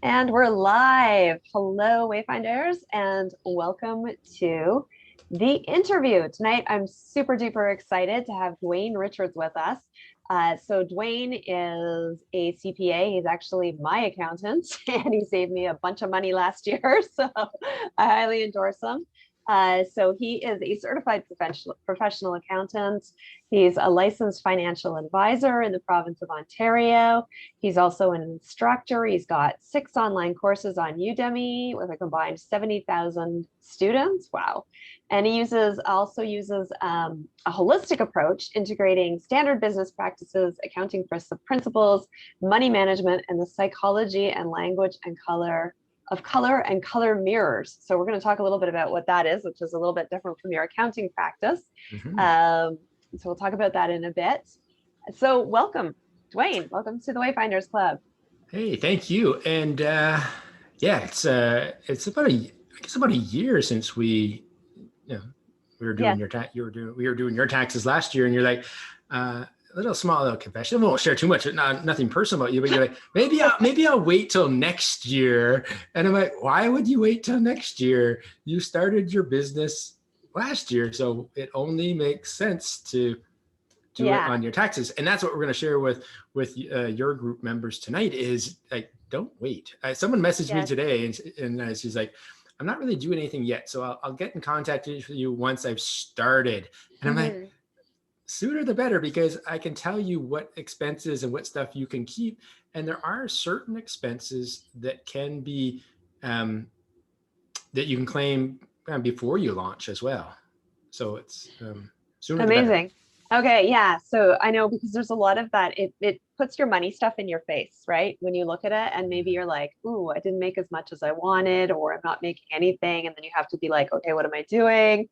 And we're live. Hello, Wayfinders, and welcome to the interview. Tonight, I'm super duper excited to have Dwayne Richards with us. So Dwayne is a CPA. He's actually my accountant, and he saved me a bunch of money last year. So I highly endorse him. So he is a certified professional accountant. He's a licensed financial advisor in the province of Ontario. He's also an instructor. He's got 6 online courses on Udemy with a combined 70,000 students. Wow. And he also uses a holistic approach, integrating standard business practices, accounting principles, money management, and the psychology and language and color and color mirrors. So we're going to talk a little bit about what that is, which is a little bit different from your accounting practice. So we'll talk about that in a bit. So welcome, Dwayne. Welcome to the Wayfinders Club. Hey, thank you. And yeah, it's about a year since we were doing your we were doing your taxes last year, and you're like, a small little confession. I won't share too much, nothing personal about you, but you're like, maybe I'll wait till next year. And I'm like, why would you wait till next year? You started your business last year, so it only makes sense to do it on your taxes. And that's what we're going to share with your group members tonight is like, don't wait. Someone messaged me today and she's like, I'm not really doing anything yet, so I'll get in contact with you once I've started. And I'm like, sooner the better, because I can tell you what expenses and what stuff you can keep. And there are certain expenses that can be, that you can claim before you launch as well. So it's sooner the better. Amazing. Okay, yeah. So I know, because there's a lot of that. It puts your money stuff in your face, right? When you look at it, and maybe you're like, ooh, I didn't make as much as I wanted, or I'm not making anything. And then you have to be like, okay, what am I doing?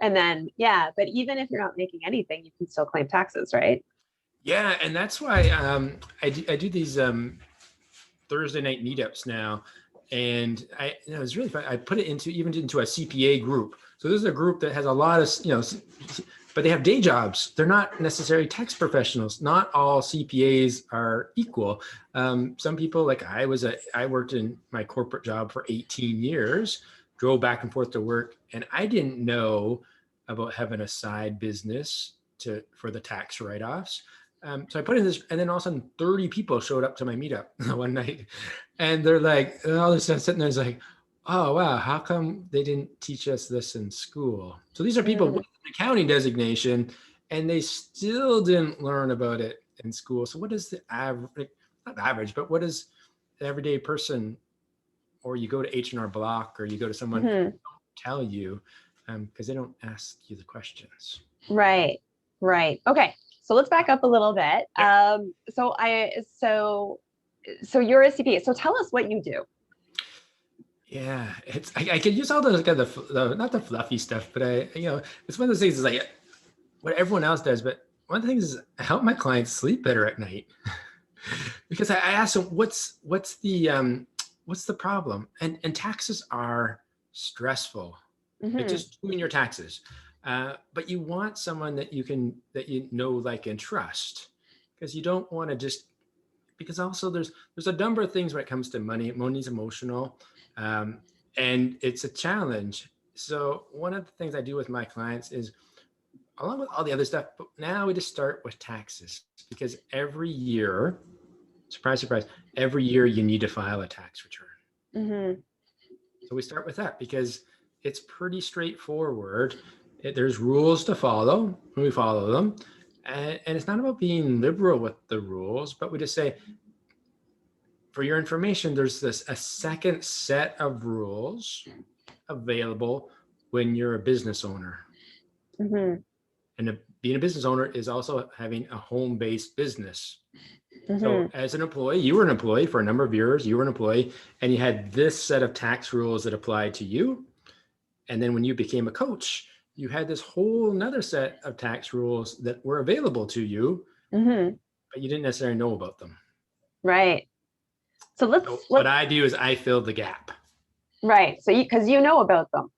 And then, but even if you're not making anything, you can still claim taxes, right? Yeah, and that's why I do these Thursday night meetups now. And it's really fun. I put it into a CPA group. So this is a group that has a lot of, but they have day jobs. They're not necessarily tax professionals. Not all CPAs are equal. Some people, like I worked in my corporate job for 18 years, drove back and forth to work, and I didn't know about having a side business for the tax write-offs. So I put in this, and then all of a sudden 30 people showed up to my meetup one night, and they're like, all this stuff sitting there is like, oh, wow, how come they didn't teach us this in school? So these are people with an accounting designation, and they still didn't learn about it in school. So what is the average, not average, but what is the everyday person, or you go to H&R Block, or you go to someone who don't tell you, because they don't ask you the questions. Right. Okay. So let's back up a little bit. Yeah. So you're a CPA. So tell us what you do. Yeah, I could use all those kind of not the fluffy stuff, but it's one of those things is like what everyone else does. But one of the things is I help my clients sleep better at night because I ask them what's the problem, and taxes are stressful. Like just doing your taxes, but you want someone that you know, like, and trust, because you don't want to because also there's a number of things when it comes to money. Money's emotional. And it's a challenge. So one of the things I do with my clients is, along with all the other stuff, but now we just start with taxes, because every year, surprise, surprise, every year you need to file a tax return. So we start with that because it's pretty straightforward. There's rules to follow, and we follow them. And it's not about being liberal with the rules, but we just say, for your information, there's a second set of rules available when you're a business owner. And being a business owner is also having a home-based business. So as an employee, you were an employee for a number of years, you were an employee, and you had this set of tax rules that applied to you. And then when you became a coach, you had this whole another set of tax rules that were available to you, but you didn't necessarily know about them. Right. So what I do is I fill the gap. Right. So because you know about them.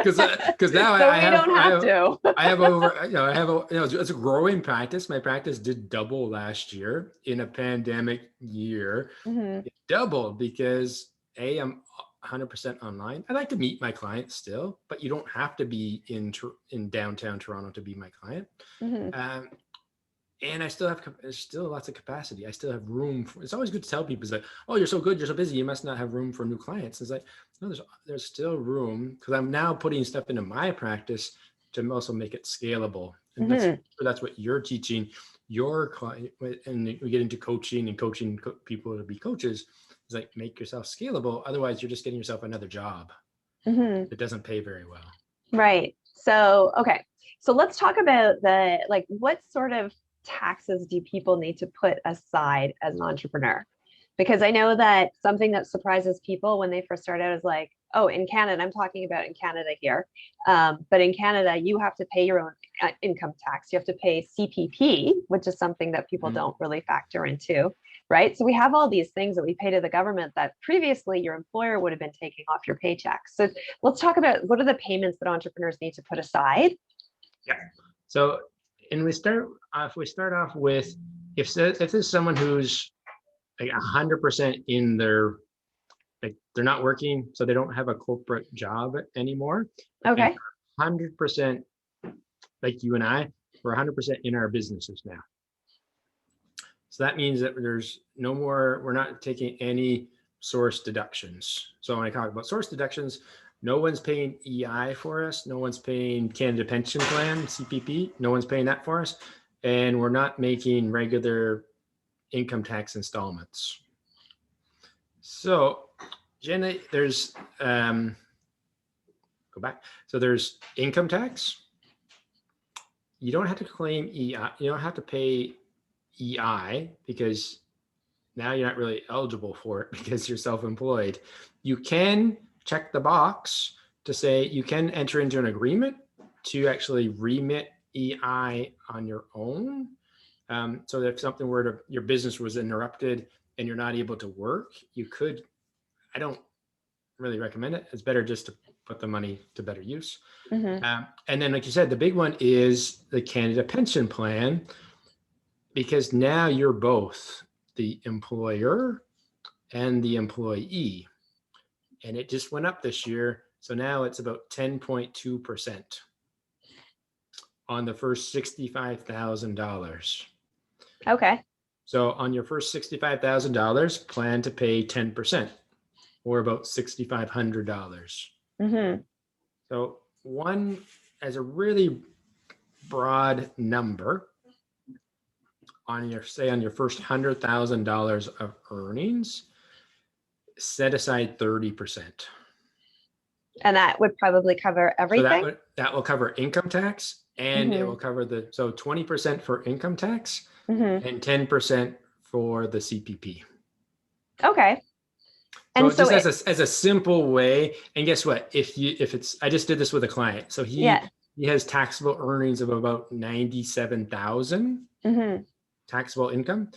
because now So I we have, don't have to. I have over, it's a growing practice. My practice did double last year in a pandemic year. Mhm. It doubled because I'm 100% online. I like to meet my clients still, but you don't have to be in downtown Toronto to be my client. Mhm. Um, and I still have, there's still lots of capacity. I still have room for, it's always good to tell people, it's like, oh, you're so good, you're so busy, you must not have room for new clients. It's like, no, there's still room, because I'm now putting stuff into my practice to also make it scalable. And Mhm. that's what you're teaching your client. And we get into coaching and coaching people to be coaches. It's like, make yourself scalable. Otherwise you're just getting yourself another job Mhm. that doesn't pay very well. Right. So, okay. So let's talk about what sort of taxes do people need to put aside as an entrepreneur? Because I know that something that surprises people when they first start out is like, oh, in Canada, I'm talking about in Canada here, but in Canada, you have to pay your own income tax. You have to pay CPP, which is something that people don't really factor into, right? So we have all these things that we pay to the government that previously your employer would have been taking off your paycheck. So let's talk about what are the payments that entrepreneurs need to put aside. Yeah. So, and if we start off with, if there's someone who's like 100% in their, like they're not working, so they don't have a corporate job anymore, and Okay. 100% like you and I, we're 100% in our businesses now. So that means that there's no more, we're not taking any source deductions. So when I talk about source deductions, no one's paying EI for us. No one's paying Canada Pension Plan, CPP. No one's paying that for us. And we're not making regular income tax installments. So Jenna, there's, go back. So there's income tax. You don't have to claim EI. You don't have to pay EI because now you're not really eligible for it because you're self-employed. You can check the box to say you can enter into an agreement to actually remit EI on your own. So that if something were to, your business was interrupted and you're not able to work, you could, I don't really recommend it. It's better just to put the money to better use. And then, like you said, the big one is the Canada Pension Plan, because now you're both the employer and the employee. And it just went up this year. So now it's about 10.2% on the first $65,000. Okay. So on your first $65,000, plan to pay 10% or about $6,500. So one, as a really broad number, on your, say on your first $100,000 of earnings, set aside 30%. And that would probably cover So everything. that will cover income tax, and it will cover the, so 20% for income tax and 10% for the CPP. Okay. So And so just as a simple way, and guess what? If it's, I just did this with a client. So he has taxable earnings of about 97,000 taxable income,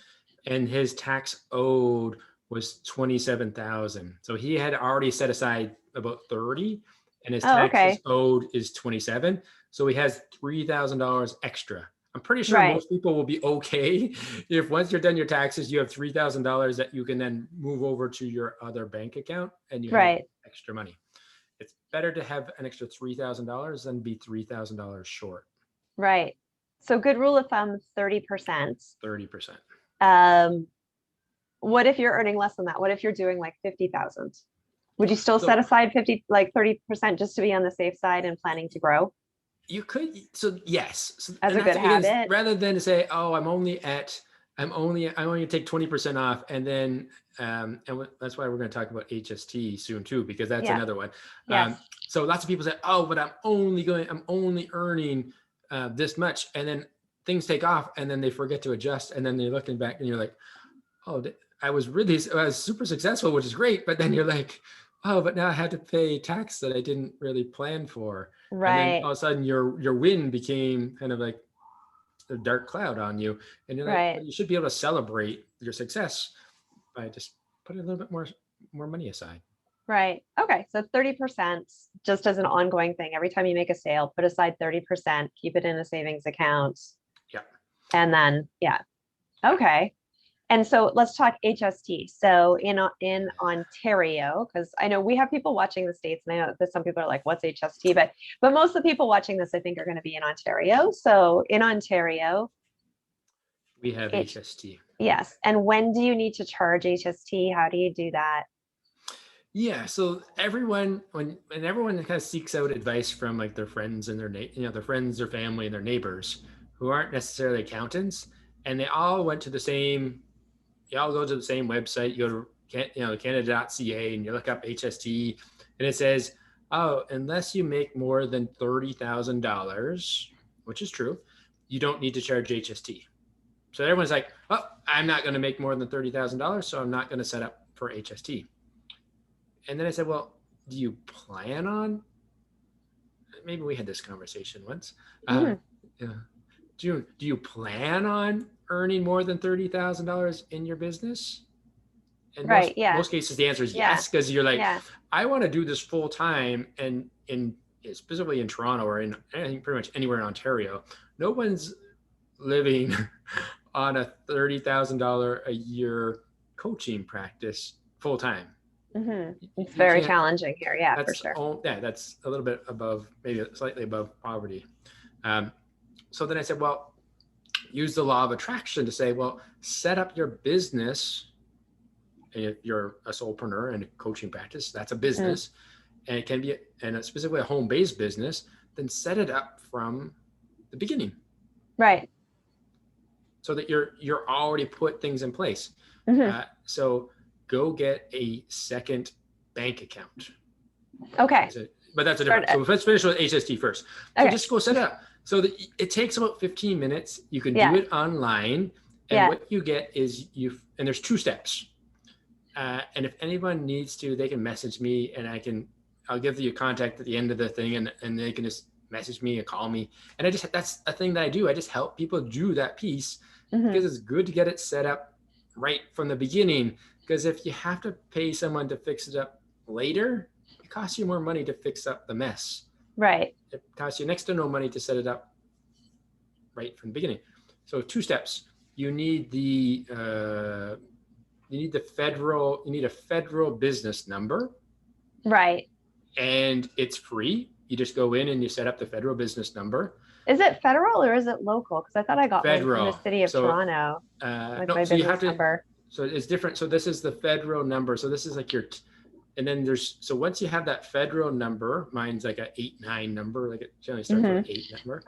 and his tax owed was 27,000. So he had already set aside about 30, and his taxes owed is 27. So he has $3,000 extra. I'm pretty sure most people will be okay if once you're done your taxes, you have $3,000 that you can then move over to your other bank account and you have extra money. It's better to have an extra $3,000 than be $3,000 short. Right. So good rule of thumb, 30%. 30%. What if you're earning less than that? What if you're doing like 50,000? Would you still set aside 30% just to be on the safe side and planning to grow? You could, so yes. So, as a good habit. Rather than to say, oh, I only take 20% off. And then, and that's why we're going to talk about HST soon too, because that's another one. So lots of people say, oh, but I'm only earning this much. And then things take off and then they forget to adjust. And then they're looking back and you're like, oh, I was super successful, which is great. But then you're like, oh, but now I had to pay tax that I didn't really plan for. Right. And then all of a sudden your win became kind of like a dark cloud on you. And you're like, well, you should be able to celebrate your success by just putting a little bit more money aside. Right. Okay. So 30% just as an ongoing thing. Every time you make a sale, put aside 30%, keep it in a savings account. Yeah. And then, yeah. Okay. And so let's talk HST. So in Ontario, because I know we have people watching the States, and I know that some people are like, what's HST? But most of the people watching this, I think, are going to be in Ontario. So in Ontario, We have H HST. yes. And when do you need to charge HST? How do you do that? Yeah, so everyone when everyone kind of seeks out advice from like their friends and their friends, their family, and their neighbors who aren't necessarily accountants, and they all went to the same. You all go to the same website. You go to Canada.ca and you look up HST, and it says, oh, unless you make more than $30,000, which is true, you don't need to charge HST. So everyone's like, oh, I'm not going to make more than $30,000, so I'm not going to set up for HST. And then I said, well, do you plan on? Maybe we had this conversation once. Mhm. Yeah. Do you plan on earning more than $30,000 in your business? And Right. Yeah. most cases, the answer is Yeah. yes, because you're like, Yeah. I want to do this full time, and specifically in Toronto or in I think pretty much anywhere in Ontario, no one's living on a $30,000 a year coaching practice full time. It's You very can't. challenging here. Yeah, for That's sure. that's a little bit above, maybe slightly above poverty. So then I said, well, use the law of attraction to say, well, set up your business. And if you're a solopreneur and a coaching practice, that's a business, and it can be, and specifically a home-based business, then set it up from the beginning. Right. So that you're already put things in place. Mm-hmm. So go get a second bank account. Okay. But that's a different. So let's finish with HST first. So Okay. just go set it up. So that it takes about 15 minutes. You can Yeah. do it online, and Yeah. what you get is and there's 2 steps. And if anyone needs to, they can message me, and I'll give you a contact at the end of the thing, and they can just message me or call me. And that's a thing that I do. I just help people do that piece because it's good to get it set up right from the beginning. Because if you have to pay someone to fix it up later, it costs you more money to fix up the mess. Right. It costs you next to no money to set it up right from the beginning. So 2 steps. You need a federal business number. Right. And it's free. You just go in and you set up the federal business number. Is it federal or is it local? Because I thought I got federal. mine from the city of Toronto. No, my so you business have to. Number. So it's different. So this is the federal number. So this is like and then so once you have that federal number, mine's like a 89 number, like it generally starts with an 8 number.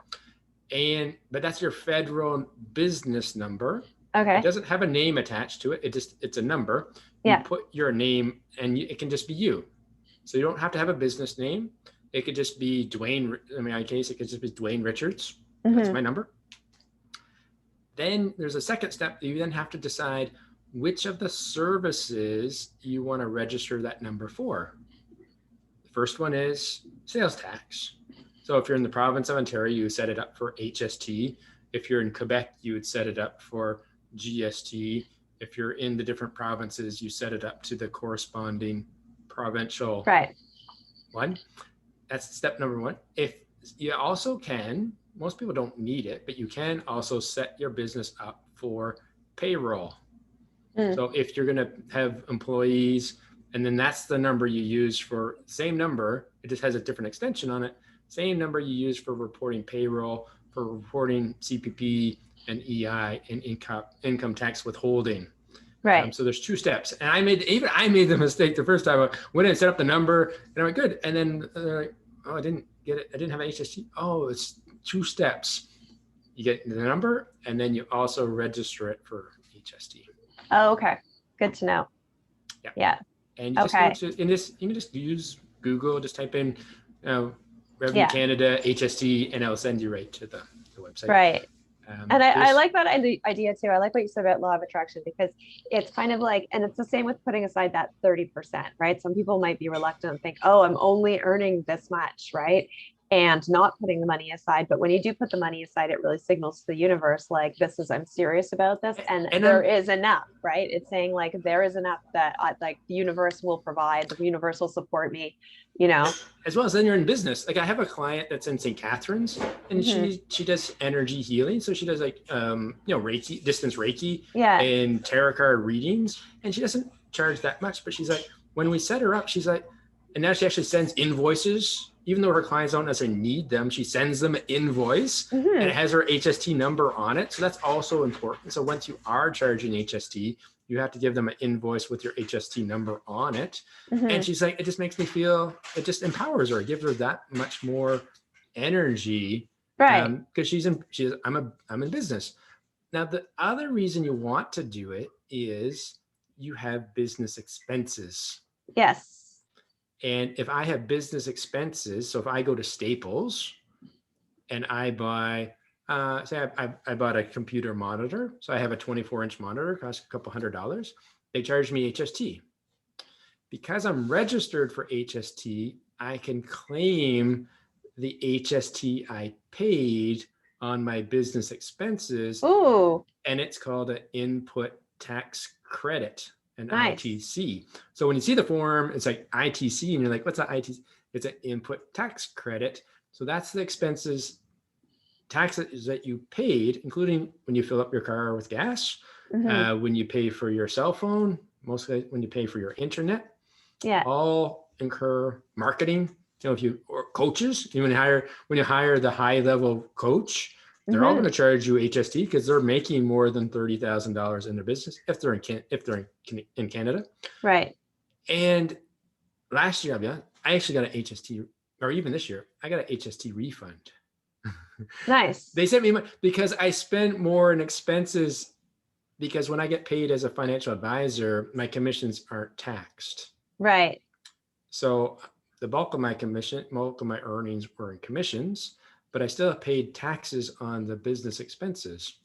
But that's your federal business number. Okay. It doesn't have a name attached to it. It's a number. You put your name, and it can just be you. So you don't have to have a business name. It could just be Dwayne. In my case, it could just be Dwayne Richards. That's my number. Then there's a second step. You then have to decide which of the services you want to register that number for. The first one is sales tax. So if you're in the province of Ontario, you set it up for HST. If you're in Quebec, you would set it up for GST. If you're in the different provinces, you set it up to the corresponding provincial one. That's step number 1. If you also can, most people don't need it, but you can also set your business up for payroll. So if you're going to have employees, and then that's the number you use for same number, it just has a different extension on it. Same number you use for reporting payroll, for reporting CPP and EI and income tax withholding. Right. So there's 2 steps, and I made the mistake the first time. I went in and set up the number, and I went good, and then they're like, "Oh, I didn't get it. I didn't have an HST." Oh, it's 2 steps. You get the number, and then you also register it for HST. Oh, okay. Good to know. Yeah. And you you can just use Google. Just type in Revenue Canada HST, and it'll send you right to the website. Right. And I like that idea too. I like what you said about law of attraction, because it's kind of like, and it's the same with putting aside that 30%, right? Some people might be reluctant and think, oh, I'm only earning this much, right? and not putting the money aside. But when you do put the money aside, it really signals to the universe, like, I'm serious about this. And And there I'm is enough, right? It's saying like, there is enough that like the universe will provide, the universe will support me, you know? as well as then you're in business. Like I have a client that's in St. Catharines, and Mhm. she does energy healing. So she does like Reiki, distance Reiki, Yeah. and tarot card readings, and she doesn't charge that much. But she's like, when we set her up, she's like, and now she actually sends invoices, even though her clients don't necessarily need them. She sends them an invoice, and it Hmm. has her HST number on it. So that's also important. So once you are charging HST, you have to give them an invoice with your HST number on it. And Hmm. she's like, it just makes me feel, it just empowers her. It gives her that much more energy Right. because I'm in business. Now, the other reason you want to do it is you have business expenses. Yes. And if I have business expenses, so if I go to Staples and I buy, say I bought a computer monitor, so I have a 24-inch monitor, costs a couple $100. They charge me HST. Because I'm registered for HST, I can claim the HST I paid on my business expenses, Ooh, and it's called an input tax credit, an nice. ITC. So when you see the form, it's like ITC, and you're like, what's an ITC? It's an input tax credit. So that's the expenses, taxes that you paid, including when you fill up your car with gas, Hmm. when you pay for your cell phone, mostly when you pay for your internet, Yeah. all incur marketing. If you or coaches, when you hire the high level coach, they're all going Hmm. to charge you HST because they're making more than $30,000 in their business if they're in Canada. Right. And last year, I actually got an HST, or even this year, I got an HST refund. Nice. They sent me money because I spent more in expenses because when I get paid as a financial advisor, my commissions aren't taxed. Right. So the bulk of my earnings were in commissions, but I still paid taxes on the business expenses.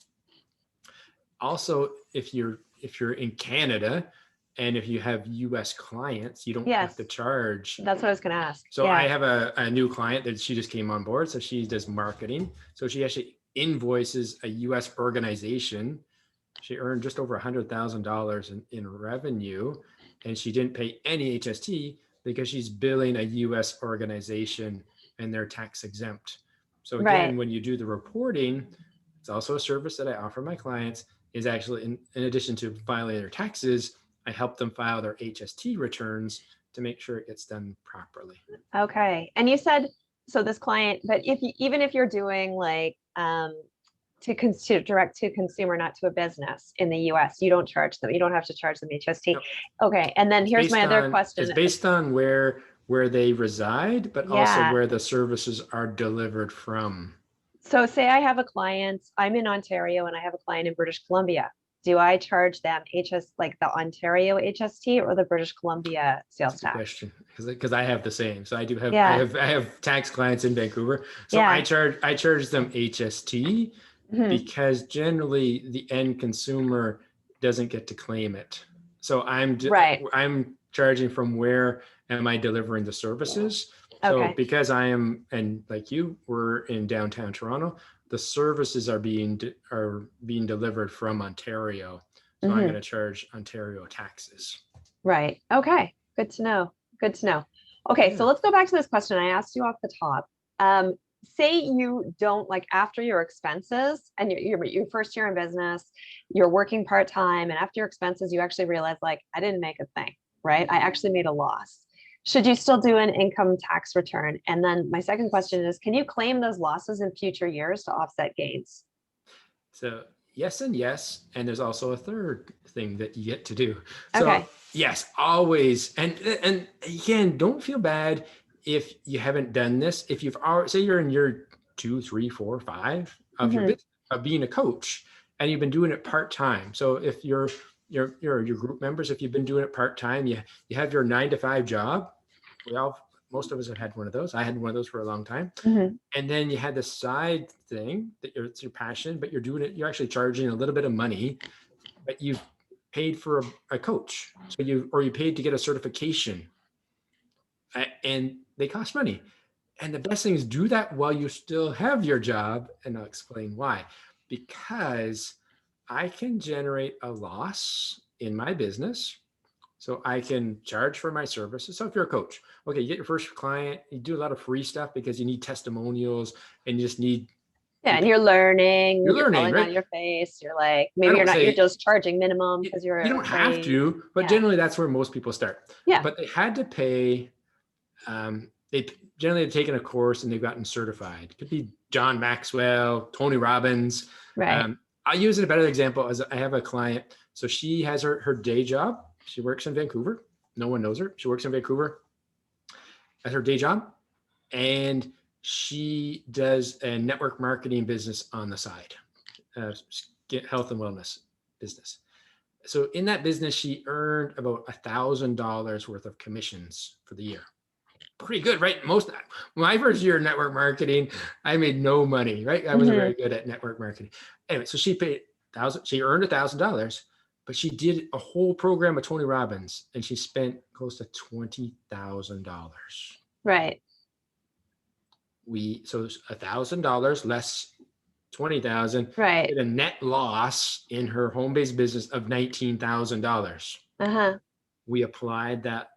Also, if you're in Canada and if you have US clients, you don't have Yes. to charge. That's what I was going to ask. So I Yeah. have a new client that she just came on board. So she does marketing. So she actually invoices a US organization. She earned just over $100,000 in revenue, and she didn't pay any HST because she's billing a US organization and they're tax exempt. So again, Right. when you do the reporting, it's also a service that I offer my clients, is actually in addition to filing their taxes, I help them file their HST returns to make sure it gets done properly. Okay. And you said, so this client, but even if you're doing like, to direct to consumer, not to a business in the US, you don't charge them. You don't have to charge them HST. No, Okay. And then it's here's my based other on it's question. based on where they reside, but also Yeah. where the services are delivered from. So say I have a client, I'm in Ontario and I have a client in British Columbia. Do I charge them like the Ontario HST or the British Columbia That's sales a good tax? question because I have the same. So I do have I Yeah. have I have tax clients in Vancouver. So I Yeah. charge them HST Hmm. because generally the end consumer doesn't get to claim it. So Right. I'm charging from where am I delivering the services. So Okay. because I am, and like you, we're in downtown Toronto, the services are being delivered from Ontario. So I'm going Hmm. to charge Ontario taxes. Right. Okay. Good to know. Good to know. Okay, so Yeah. let's go back to this question I asked you off the top. Say you don't, like, after your expenses and your first year in business, you're working part-time, and after your expenses, you actually realize, like, I didn't make a thing, right? I actually made a loss. Should you still do an income tax return? And then my second question is, can you claim those losses in future years to offset gains? So yes and yes, and there's also a third thing that you get to do. So Okay. yes, always, and again, don't feel bad if you haven't done this. If you've already, say you're in year 2, 3, 4, 5 of your Hmm. business of being a coach, and you've been doing it part time. So if your group members, if you've been doing it part time, you have your 9 to 5 job. Most of us have had one of those. I had one of those for a long time. Hmm. And then you had the side thing that it's your passion, but you're doing it, you're actually charging a little bit of money, but you've paid for a coach. So you paid to get a certification, and they cost money. And the best thing is do that while you still have your job. And I'll explain why. Because I can generate a loss in my business. So I can charge for my services. So if you're a coach, okay, you get your first client, you do a lot of free stuff because you need testimonials and you just need. Yeah, and you're learning, you're learning, falling on right? your face. You're like, I maybe don't you're say just charging minimum you, because you're you don't have afraid. to, but Yeah. generally that's where most people start. Yeah. But they had to pay. They generally have taken a course and they've gotten certified. It could be John Maxwell, Tony Robbins. Right. I'll use a better example as I have a client. So she has her day job. She works in Vancouver. No one knows her. She works in Vancouver as her day job. And she does a network marketing business on the side, health and wellness business. So in that business, she earned about $1,000 worth of commissions for the year. Pretty good, right? My first year in network marketing, I made no money, right? I wasn't very good at network marketing. Anyway, so she earned $1,000, but she did a whole program with Tony Robbins and she spent close to $20,000. Right. So $1,000 less 20,000, right. Did a net loss in her home-based business of $19,000. We applied that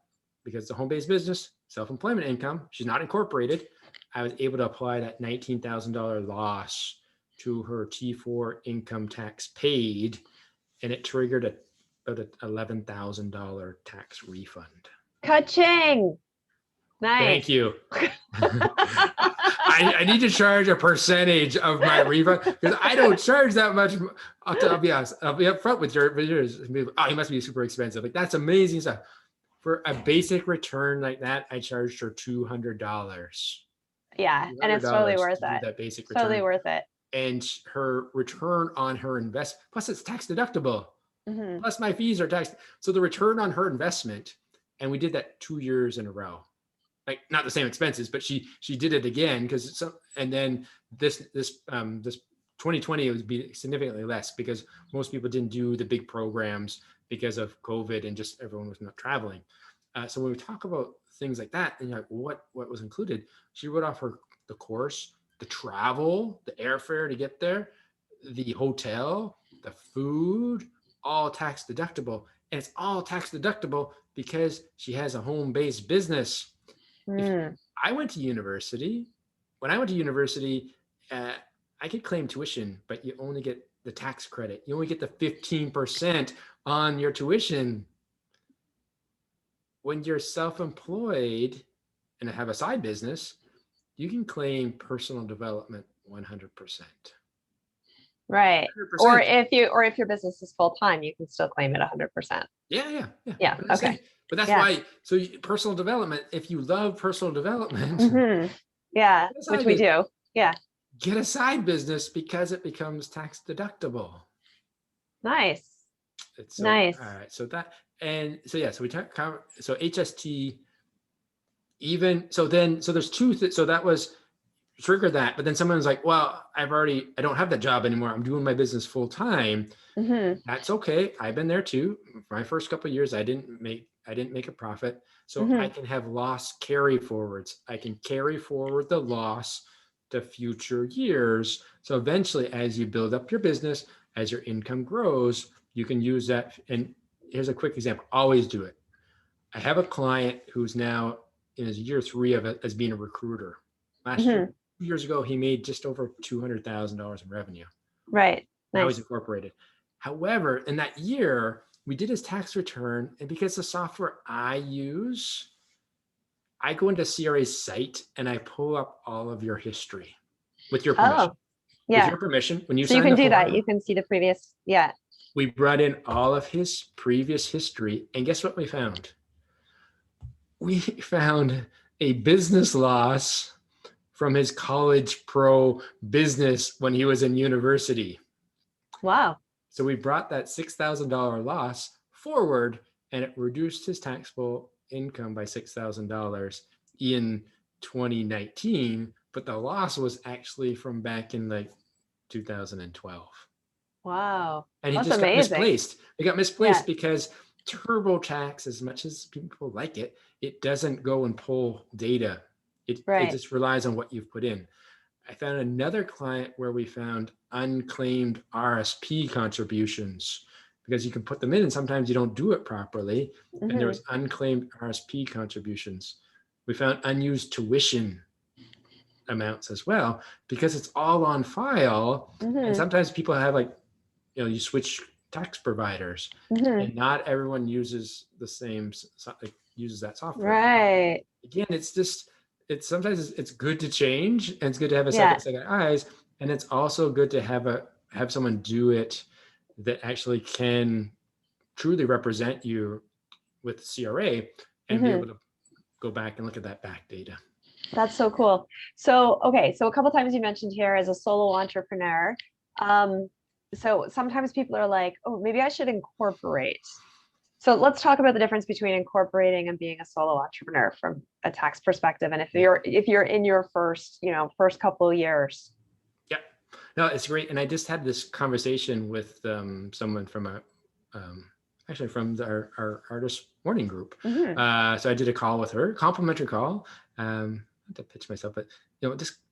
because the home-based business, self-employment income, she's not incorporated. I was able to apply that $19,000 loss to her T4 income tax paid, and it triggered about an $11,000 tax refund. Ka-ching! Nice. Thank you. I need to charge a percentage of my refund because I don't charge that much. I'll be honest. I'll be upfront with your visitors. Oh, he must be super expensive. Like that's amazing stuff. For a basic return like that, I charged her $200. Yeah, and it's totally worth it. That basic return. Totally worth it. And her return on her investment, plus it's tax deductible. Plus my fees are taxed. So the return on her investment, and we did that 2 years in a row. Like not the same expenses, but she did it again because and then this 2020 would be significantly less because most people didn't do the big programs because of COVID and just everyone was not traveling. So when we talk about things like that, and you're like, what was included? She wrote off the course, the travel, the airfare to get there, the hotel, the food, all tax deductible, and it's all tax deductible because she has a home-based business. I went to university. When I went to university, I could claim tuition, but you only get the tax credit. You only get the 15% on your tuition. When you're self-employed and have a side business, you can claim personal development 100%. Right. 100%. Or if your business is full-time, you can still claim it 100%. Yeah. Okay. But that's why, so personal development, if you love personal development. Yeah, which we do. Yeah. Get a side business because it becomes tax deductible. Nice. Nice. All right. So we talk, so HST, so there's two, so that was trigger that, but then someone's like, well, I don't have that job anymore. I'm doing my business full time. That's okay. I've been there too. My first couple of years, I didn't make a profit. So I can have loss carry forwards. I can carry forward the loss to future years. So eventually, as you build up your business, as your income grows, you can use that. And here's a quick example. Always do it. I have a client who's now in his year 3 of it as being a recruiter. Last year, 2 years ago, he made just over $200,000 in revenue. Right. Now he's incorporated. However, in that year, we did his tax return, and because the software I use, I go into CRA's site and I pull up all of your history with your permission. Yeah. With your permission, when you so you can do that. You can see the previous. Yeah. We brought in all of his previous history, and guess what we found? We found a business loss from his college pro business when he was in university. Wow. So we brought that $6,000 loss forward, and it reduced his taxable income by $6,000 in 2019, but the loss was actually from back in like 2012. Wow. And he just got misplaced. It got misplaced because TurboTax, as much as people like it, it doesn't go and pull data It Right. just relies on what you've put in. I found another client where we found unclaimed RSP contributions because you can put them in and sometimes you don't do it properly. And there was unclaimed RSP contributions. We found unused tuition amounts as well because it's all on file. And sometimes people have like, you switch tax providers and not everyone uses the same, uses that software. Right. Again, it's sometimes it's good to change and it's good to have a Yeah. second eyes. And it's also good to have someone do it that actually can truly represent you with CRA and be able to go back and look at that back data. That's so cool. So, okay. So a couple of times you mentioned here as a solo entrepreneur. So sometimes people are like, oh, maybe I should incorporate. So let's talk about the difference between incorporating and being a solo entrepreneur from a tax perspective. And if you're in your first couple of years. Yeah, no, it's great. And I just had this conversation with someone from actually from our artist morning group. So I did a call with her, complimentary call. Not to pitch myself, but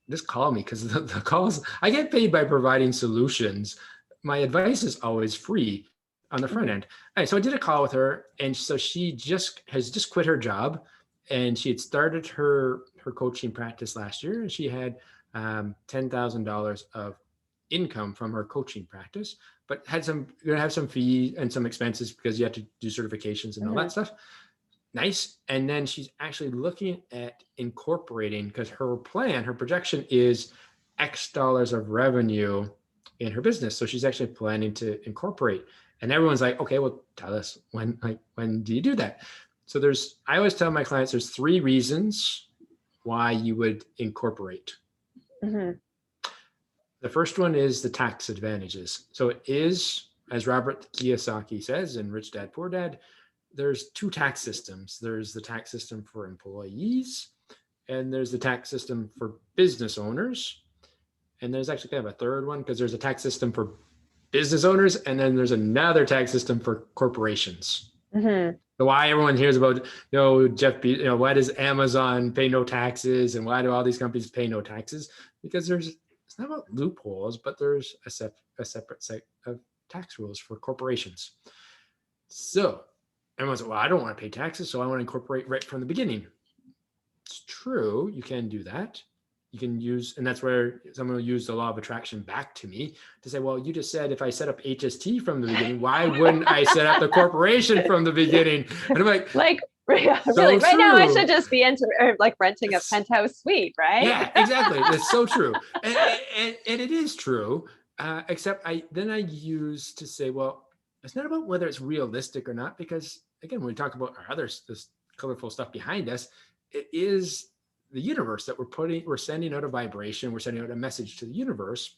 just call me because the calls, I get paid by providing solutions. My advice is always free on the front end. All right, so I did a call with her, and so she has just quit her job, and she had started her coaching practice last year, and she had $10,000 of income from her coaching practice, but going to have some fee and some expenses because you have to do certifications and all that stuff. Nice. And then she's actually looking at incorporating because her projection is X dollars of revenue in her business. So she's actually planning to incorporate. And everyone's like, okay, well, tell us when do you do that? So I always tell my clients there's 3 reasons why you would incorporate. The first one is the tax advantages. So it is, as Robert Kiyosaki says in Rich Dad, Poor Dad, there's 2 tax systems. There's the tax system for employees, and there's the tax system for business owners. And there's actually kind of a third one because there's a tax system for business owners, and then there's another tax system for corporations. So why everyone hears about, Jeff, why does Amazon pay no taxes, and why do all these companies pay no taxes? Because it's not about loopholes, but there's a separate set of tax rules for corporations. So everyone's like, well, I don't want to pay taxes, so I want to incorporate right from the beginning. It's true, you can do that. You can use, and that's where someone will use the law of attraction back to me to say, well, you just said if I set up HST from the beginning, why wouldn't I set up the corporation from the beginning? And I'm like really, so right now I true. should just be renting a penthouse suite, right? Yeah, exactly. That's so true. And it is true, except I use to say, well, it's not about whether it's realistic or not, because again, when we talk about this colorful stuff behind us, it is the universe that we're sending out a vibration, we're sending out a message to the universe.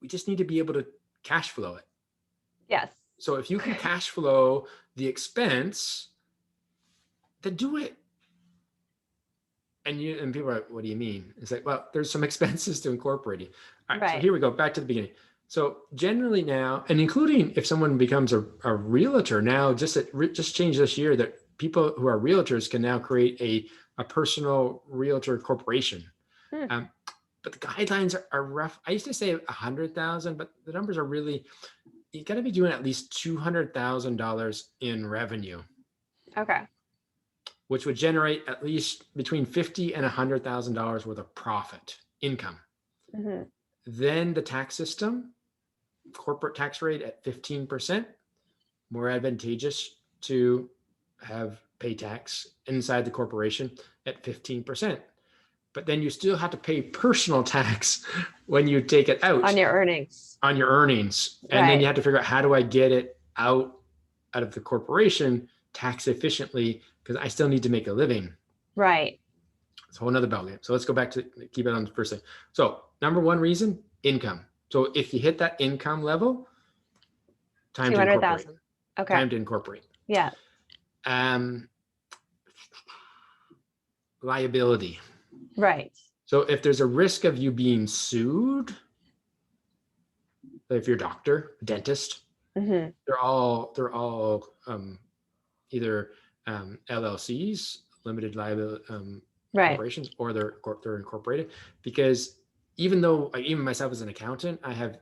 We just need to be able to cash flow it. Yes. So if you can cash flow the expense, then do it. And people are like, what do you mean? It's like, well, there's some expenses to incorporating. All right. So here we go, back to the beginning. So generally now, and including if someone becomes a realtor now, just change this year that people who are realtors can now create a personal realtor corporation. But the guidelines are rough. I used to say 100,000, but the numbers are really, you got to be doing at least $200,000 in revenue. Okay. Which would generate at least between $50,000 and $100,000 worth of profit income. Then the tax system, corporate tax rate at 15%, more advantageous to pay tax inside the corporation at 15%. But then you still have to pay personal tax when you take it out. On your earnings. And then you have to figure out, how do I get it out of the corporation tax efficiently, because I still need to make a living. Right. It's a whole nother ballgame. So let's go back to keep it on the first thing. So number 1 reason, income. So if you hit that income level, time to incorporate. Okay. Time to incorporate. Yeah. Liability. Right. So if there's a risk of you being sued, if you're a doctor, dentist, they're all either LLCs, limited liability Right. corporations or they're incorporated, because even though even myself as an accountant, I have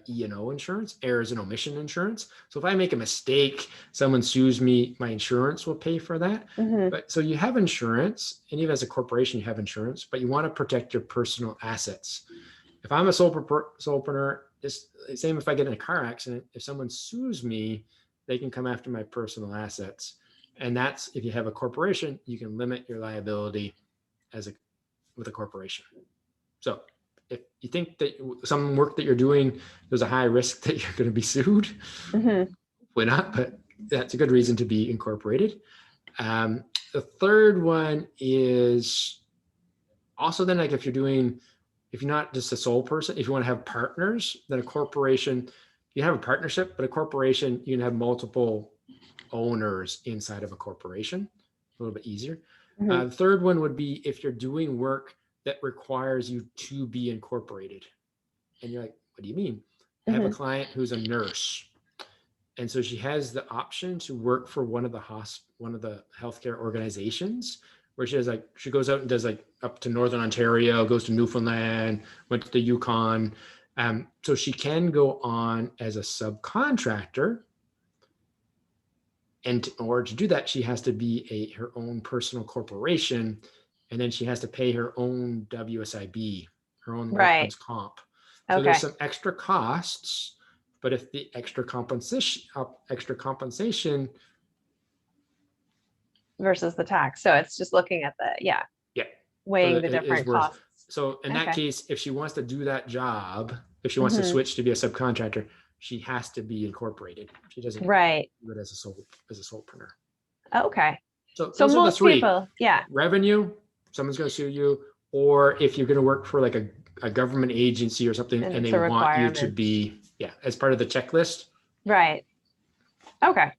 E&O insurance, errors and omission insurance. So if I make a mistake, someone sues me, my insurance will pay for that. Mm-hmm. But so you have insurance, and even as a corporation, you have insurance, but you want to protect your personal assets. If I'm a solopreneur, it's the same if I get in a car accident. If someone sues me, they can come after my personal assets. And that's, if you have a corporation, you can limit your liability with a corporation. So if you think that some work that you're doing, there's a high risk that you're going to be sued, Mm-hmm. why not? But that's a good reason to be incorporated. The third one is also then, like if you're not just a sole person, if you want to have partners, then a corporation, you have a partnership, but a corporation, you can have multiple owners inside of a corporation, a little bit easier. Mm-hmm. The third one would be if you're doing work that requires you to be incorporated. And you're like, what do you mean? I have a client who's a nurse. And so she has the option to work for one of the healthcare organizations, where she goes out and does like up to Northern Ontario, goes to Newfoundland, went to the Yukon. So she can go on as a subcontractor. And in order to do that, she has to be her own personal corporation. And then she has to pay her own WSIB, her own workman's comp. So there's some extra costs, but if the extra compensation versus the tax. So it's just looking at weighing the different costs. So in that case, if she wants to do that job, if she wants to switch to be a subcontractor, she has to be incorporated. She doesn't do it as a solopreneur. Okay. So those are the three. People, revenue, someone's going to sue you, or if you're going to work for like a government agency or something, and they want you to be as part of the checklist. Right. Okay.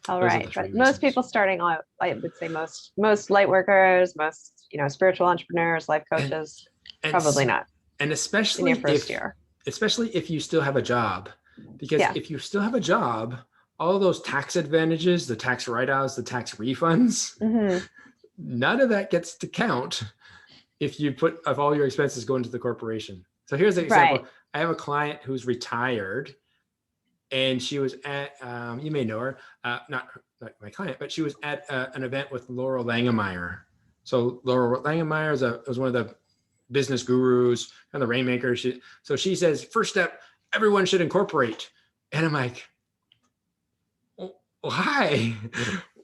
All right. But most people starting out, I would say most light workers, most spiritual entrepreneurs, life coaches, and probably not. And especially in your first year. Especially if you still have a job, because if you still have a job, all of those tax advantages, the tax write-offs, the tax refunds, none of that gets to count if all your expenses go into the corporation. So here's an example. I have a client who's retired, and she was at, you may know her, not my client, but she was at an event with Laurel Langemeyer. So Laurel Langemeyer was one of the business gurus and the rainmaker. So she says, first step, everyone should incorporate. And I'm like, why?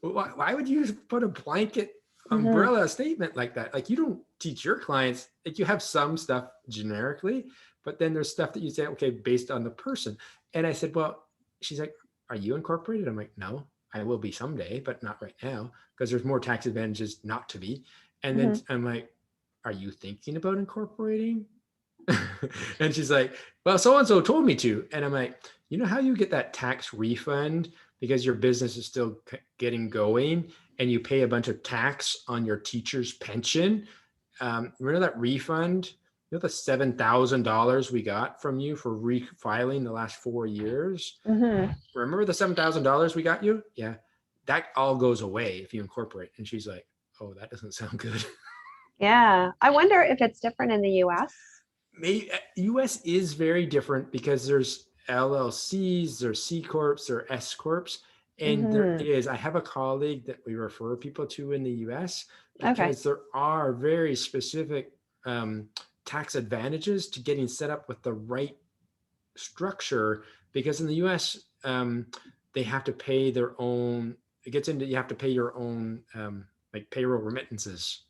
Why would you put a blanket umbrella statement like that? Like, you don't teach your clients, like, you have some stuff generically, but then there's stuff that you say, okay, based on the person. And I said, well, she's like, are you incorporated? I'm like, no, I will be someday, but not right now, because there's more tax advantages not to be. And then I'm like, are you thinking about incorporating? And she's like, well, so-and-so told me to. And I'm like, you know how you get that tax refund because your business is still getting going and you pay a bunch of tax on your teacher's pension? Remember that refund? You know, the $7,000 we got from you for refiling the last 4 years? Remember the $7,000 we got you? Yeah, that all goes away if you incorporate. And she's like, oh, that doesn't sound good. Yeah. I wonder if it's different in the US. Maybe US is very different because there's LLCs, there's C Corps, there are S Corps. And there is, I have a colleague that we refer people to in the US because there are very specific tax advantages to getting set up with the right structure, because in the US, they have to pay their own, you have to pay your own like payroll remittances.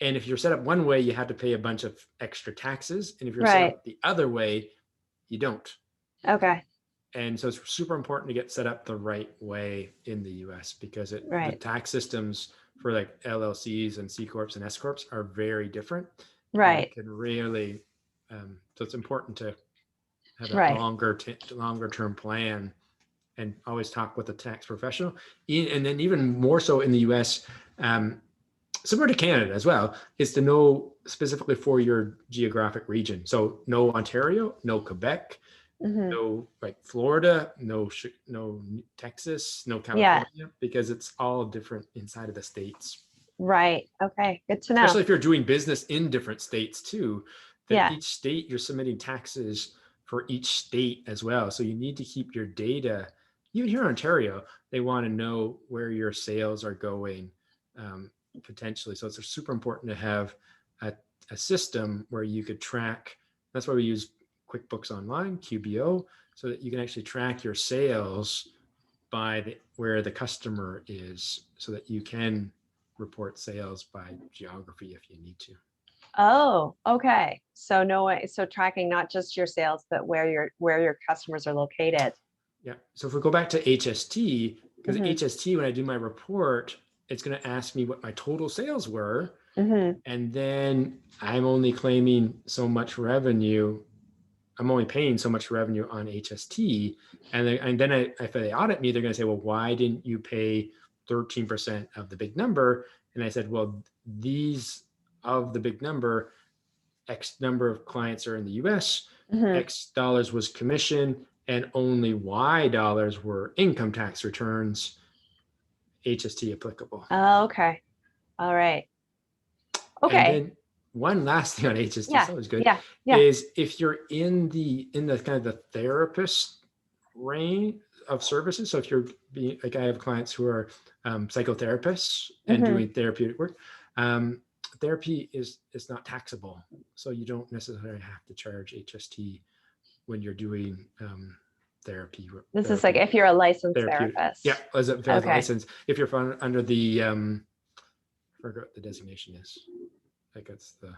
And if you're set up one way, you have to pay a bunch of extra taxes. And if you're set up the other way, you don't. Okay. And so it's super important to get set up the right way in the US, because the tax systems for like LLCs and C Corps and S Corps are very different. Right. It can really, so it's important to have a longer term plan and always talk with a tax professional. And then even more so in the US, similar to Canada as well, is to know specifically for your geographic region. So no Ontario, no Quebec, no like Florida, no Texas, no California, because it's all different inside of the states. Right. Okay. Good to know. Especially if you're doing business in different states too, that Yeah. each state you're submitting taxes for each state as well. So you need to keep your data. Even here in Ontario, they want to know where your sales are going potentially. So it's super important to have a system where you could track. That's why we use QuickBooks Online, QBO, so that you can actually track your sales by where the customer is, so that you can report sales by geography if you need to. Oh, okay. So no way. So tracking not just your sales, but where your customers are located. Yeah. So if we go back to HST, because Mhm. HST, when I do my report, it's going to ask me what my total sales were. Mhm. And then I'm only claiming so much revenue. I'm only paying so much revenue on HST. And then if they audit me, they're going to say, well, why didn't you pay 13% of the big number? And I said, well, these of the big number, X number of clients are in the US, Mhm. X dollars was commission, and only Y dollars were income tax returns, HST applicable. Oh, okay. All right. And Okay. then one last thing on HST, Yeah. it's always good, Yeah. Yeah. is if you're in the kind of the therapist range of services. So if you're being like, I have clients who are psychotherapists and Mhm. doing therapeutic work. Therapy is not taxable, so you don't necessarily have to charge HST when you're doing therapy. This is like if you're a licensed therapeutic. therapist. Yeah, as a Okay. license. If you're under the I forgot what the designation is. Like it's the.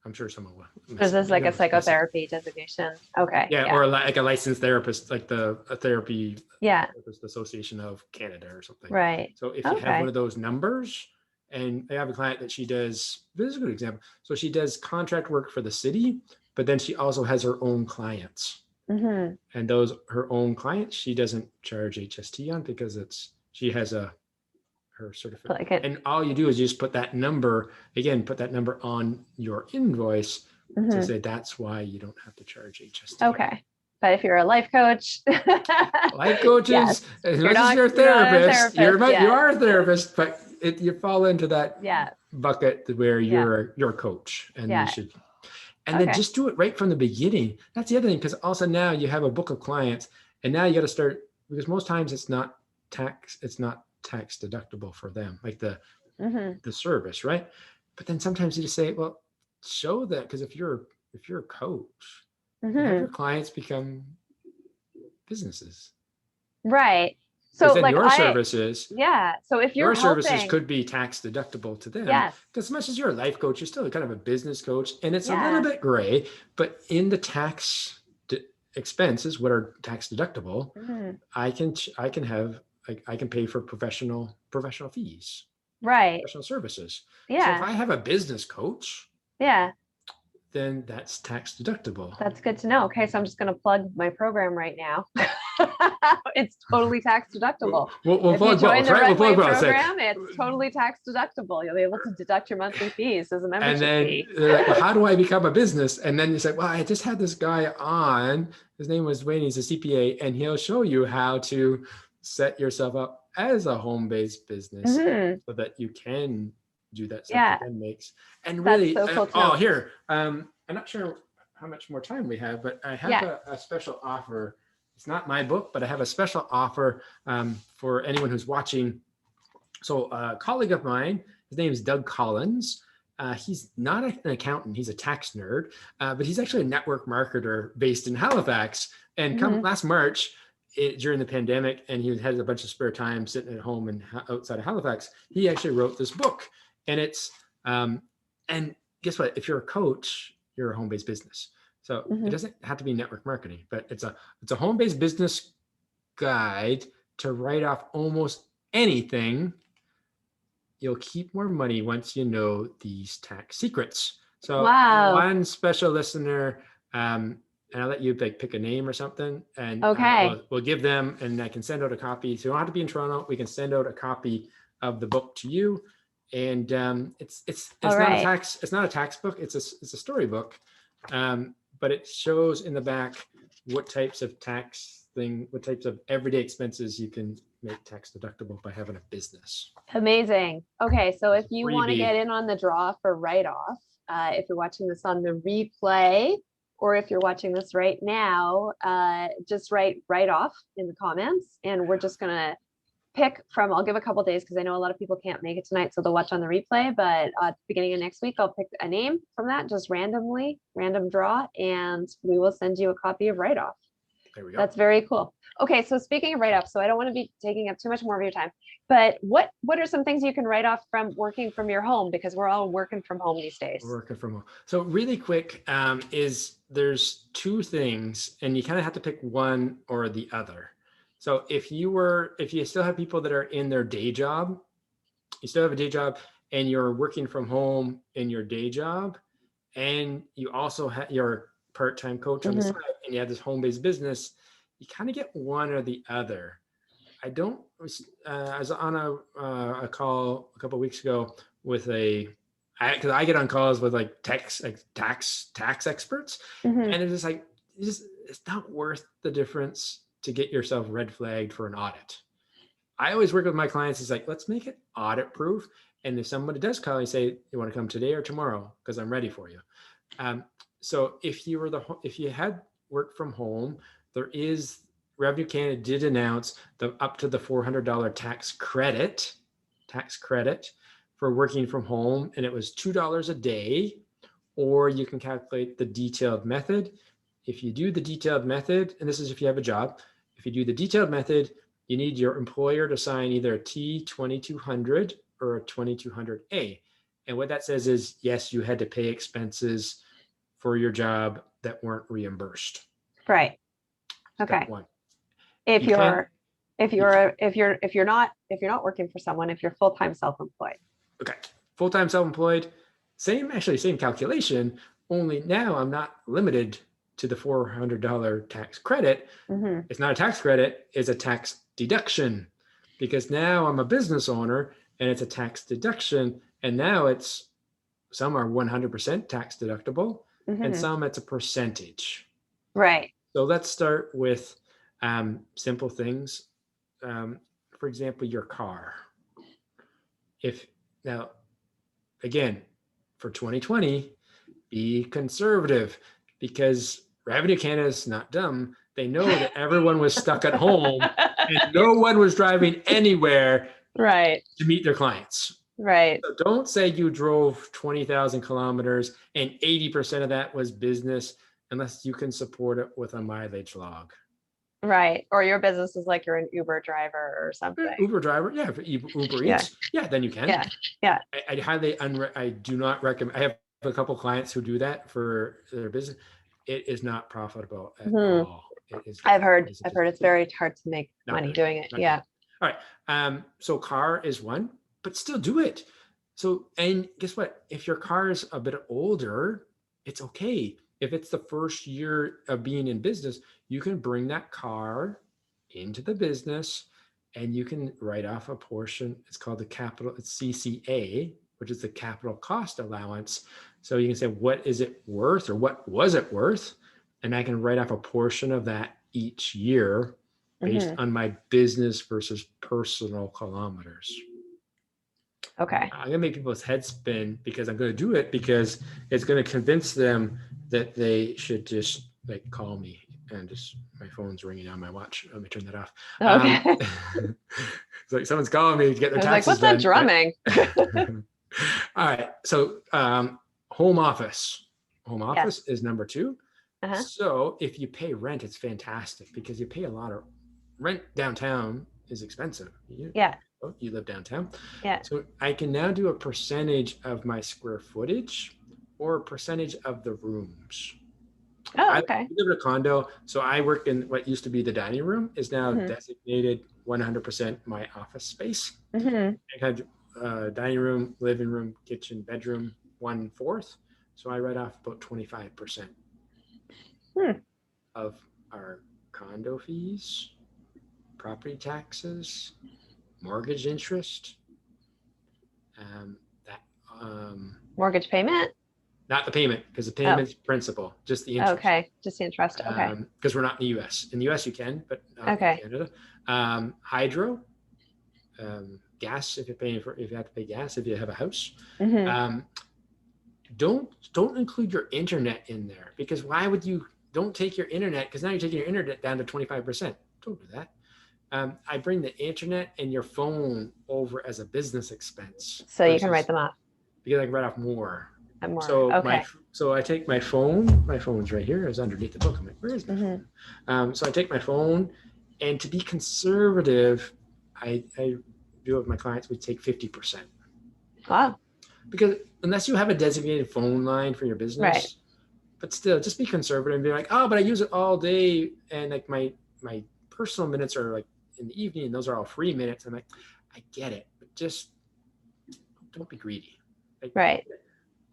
I'm sure someone will. Is this like a psychotherapy designation? Okay. Yeah, or like a licensed therapist, like a therapy Yeah. Therapist Association of Canada or something. Right. So if you have one of those numbers, and I have a client that she does, this is a good example. So she does contract work for the city, but then she also has her own clients. Mhm. And those her own clients, she doesn't charge HST on because she has her certificate. And all you do is you just put that number on your invoice to say that's why you don't have to charge HST. Okay. But if you're a life coach, life coaches, yes, as much as you're a therapist, you are a therapist, but you fall into that bucket where you're your coach, and you should. And then just do it right from the beginning. That's the other thing, because also now you have a book of clients, and now you got to start, because most times it's not tax deductible for them, like the service, right? But then sometimes you just say, well, show that, because if you're a coach, have your clients become businesses, right? So then like your services, so if you're services could be tax deductible to them. Because as much as you're a life coach, you're still kind of a business coach, and it's a little bit gray. But in the tax expenses, what are tax deductible, I can pay for professional fees, professional services. So if I have a business coach, then that's tax deductible. That's good to know. Okay, so I'm just going to plug my program right now. It's totally tax deductible. We'll plug both, right? We'll plug both. Program, it's totally tax deductible. You'll be able to deduct your monthly fees as a membership fee. And then they're like, well, how do I become a business? And then you say, well, I just had this guy on. His name was Dwayne. He's a CPA, and he'll show you how to set yourself up as a home-based business so that you can do that stuff that then makes. And really, here, I'm not sure how much more time we have, but I have a special offer. It's not my book, but I have a special offer for anyone who's watching. So a colleague of mine, his name is Doug Collins. He's not an accountant. He's a tax nerd, but he's actually a network marketer based in Halifax. And last March, during the pandemic, and he had a bunch of spare time sitting at home and outside of Halifax, he actually wrote this book. And it's, and guess what? If you're a coach, you're a home-based business. So it doesn't have to be network marketing, but it's a home-based business guide to write off almost anything. You'll keep more money once you know these tax secrets. So one special listener, and I'll let you pick a name or something, and we'll give them, and I can send out a copy. So you don't have to be in Toronto. We can send out a copy of the book to you. And it's not a tax book. It's a storybook, but it shows in the back what types of tax types of everyday expenses you can make tax deductible by having a business. Amazing. Okay, so if you want to Freebie. get in on the draw for write-off, if you're watching this on the replay, or if you're watching this right now, just write write-off in the comments, and we're just gonna pick from, I'll give a couple days because I know a lot of people can't make it tonight, so they'll watch on the replay, but at the beginning of next week, I'll pick a name from that, just randomly, random draw, and we will send you a copy of write-off. There we go. That's very cool. Okay, so speaking of write-off, so I don't want to be taking up too much more of your time, but what are some things you can write off from working from your home? Because we're all working from home these days. Working from home. So really quick, is there's two things, and you kind of have to pick one or the other. So if you still have people that are in their day job, you still have a day job, and you're working from home in your day job, and you also have your part-time coach on the side, and you have this home-based business, you kind of get one or the other. I was on a call a couple of weeks ago with because I get on calls with like tax experts, and it's just like, it's not worth the difference to get yourself red flagged for an audit. I always work with my clients. It's like, let's make it audit proof. And if somebody does call and say, you want to come today or tomorrow? Because I'm ready for you. So if you had work from home, Revenue Canada did announce up to the $400 tax credit for working from home. And it was $2 a day, or you can calculate the detailed method. If you do the detailed method, and this is if you have a job, if you do the detailed method, you need your employer to sign either a T2200 or a 2200A. And what that says is, yes, you had to pay expenses for your job that weren't reimbursed. Right. Okay. Step one. If you're not working for someone, if you're full-time self-employed. Okay. Full-time self-employed, same calculation, only now I'm not limited to the $400 tax credit. It's not a tax credit, it's a tax deduction, because now I'm a business owner and it's a tax deduction. And now some are 100% tax deductible, and some it's a percentage. Right. So let's start with simple things. For example, your car. Now, again, for 2020, be conservative, because Revenue Canada is not dumb. They know that everyone was stuck at home and no one was driving anywhere to meet their clients. Right. So don't say you drove 20,000 kilometers and 80% of that was business, unless you can support it with a mileage log. Right. Or your business is like you're an Uber driver or something. Uber driver. Yeah. Uber Eats. Yeah. Then you can. Yeah. I do not recommend. I have a couple clients who do that for their business. It is not profitable at all. I've heard it's very hard to make money doing it. Yeah. All right. So car is one, but still do it. So, and guess what? If your car is a bit older, it's okay. If it's the first year of being in business, you can bring that car into the business and you can write off a portion. It's called it's CCA, which is the capital cost allowance. So you can say, what is it worth, or what was it worth? And I can write off a portion of that each year based on my business versus personal kilometers. Okay. I'm gonna make people's heads spin, because I'm gonna do it because it's gonna convince them that they should just like call me, and just my phone's ringing on my watch. Let me turn that off. Okay. It's like someone's calling me to get their taxes done. What's that drumming? All right. So home office. Home office is number 2. So if you pay rent, it's fantastic, because you pay a lot of rent. Downtown is expensive. You live downtown. Yeah. So I can now do a percentage of my square footage or a percentage of the rooms. Oh, okay. I live in a condo, so I work in what used to be the dining room is now designated 100% my office space. I had dining room, living room, kitchen, bedroom, 1/4. So I write off about 25% of our condo fees, property taxes, mortgage interest, mortgage payment. Not the payment, because the payment's principal, just the interest. Okay, just the interest. Okay. Because we're not in the US. In the US, you can, but not Okay. in Canada. Hydro, gas, if you have to pay gas, if you have a house. Don't include your internet in there, because why would you? Don't take your internet, because now you're taking your internet down to 25%. Don't do that. I bring the internet and your phone over as a business expense. So you can write them off. Because I can write off more. And more. So okay. I take my phone. My phone's right here. It's underneath the book. I'm like, where is my phone? So I take my phone, and to be conservative, I do with my clients, we take 50%. Wow. Because unless you have a designated phone line for your business, right. But still, just be conservative and be like, oh, but I use it all day, and like my personal minutes are like in the evening, and those are all free minutes. I'm like, I get it, but just don't be greedy. Like, right.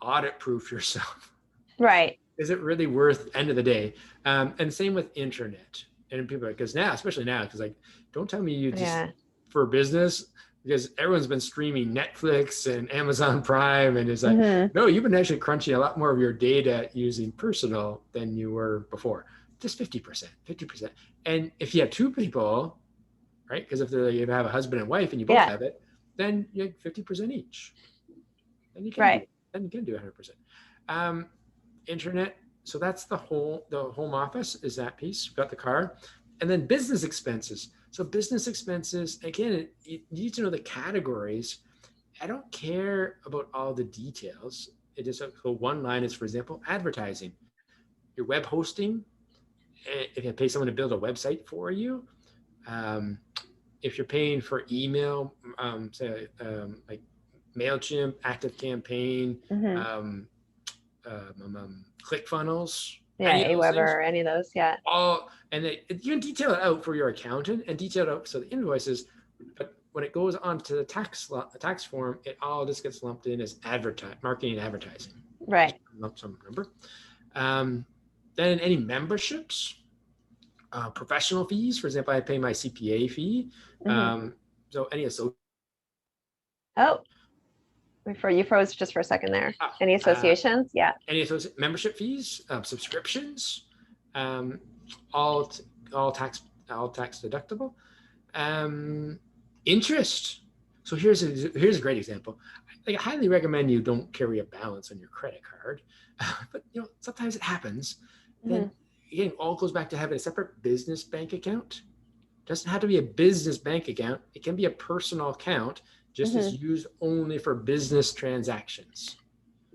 Audit proof yourself. Right. Is it really worth end of the day? And same with internet. And people are like, because now, especially now, because like, don't tell me you just for business, because everyone's been streaming Netflix and Amazon Prime, and it's like, no, you've been actually crunching a lot more of your data using personal than you were before. Just 50%. And if you have two people, right? Because if you have a husband and wife and you both have it, then you have 50% each. Then you can do 100%. Internet. So that's the home office is that piece. We've got the car, and then business expenses. So business expenses, again, you need to know the categories. I don't care about all the details. It is so one line is, for example, advertising. Your web hosting, if you pay someone to build a website for you, if you're paying for email, say like MailChimp, ActiveCampaign, ClickFunnels. Aweber, any of those, And you can detail it out for your accountant and detail it out so the invoices, but when it goes onto the tax form, it all just gets lumped in as marketing and advertising. Right. Lump sum number. Then any memberships, professional fees. For example, I pay my CPA fee. So any association. Oh, you froze just for a second there. Any associations? Any membership fees, subscriptions, all tax deductible. Interest. So here's a great example. I highly recommend you don't carry a balance on your credit card, but sometimes it happens. Then again, all goes back to having a separate business bank account. It doesn't have to be a business bank account. It can be a personal account, just as used only for business transactions.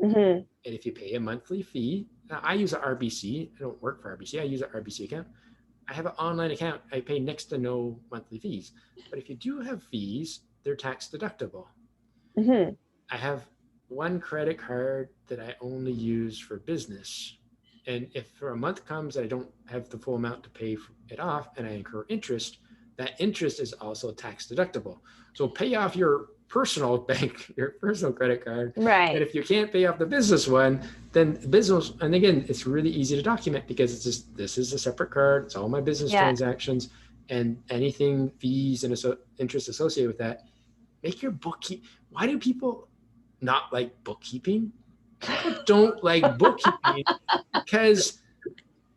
And if you pay a monthly fee, now I use an RBC. I don't work for RBC. I use an RBC account. I have an online account. I pay next to no monthly fees. But if you do have fees, they're tax deductible. I have one credit card that I only use for business. And if for a month comes that I don't have the full amount to pay it off and I incur interest, that interest is also tax deductible. So pay off your personal credit card. Right. And if you can't pay off the business one, then business, and again, it's really easy to document because it's just, this is a separate card. It's all my business transactions, and anything fees and interest associated with that. Make your bookkeeping. Why do people not like bookkeeping? People don't like bookkeeping because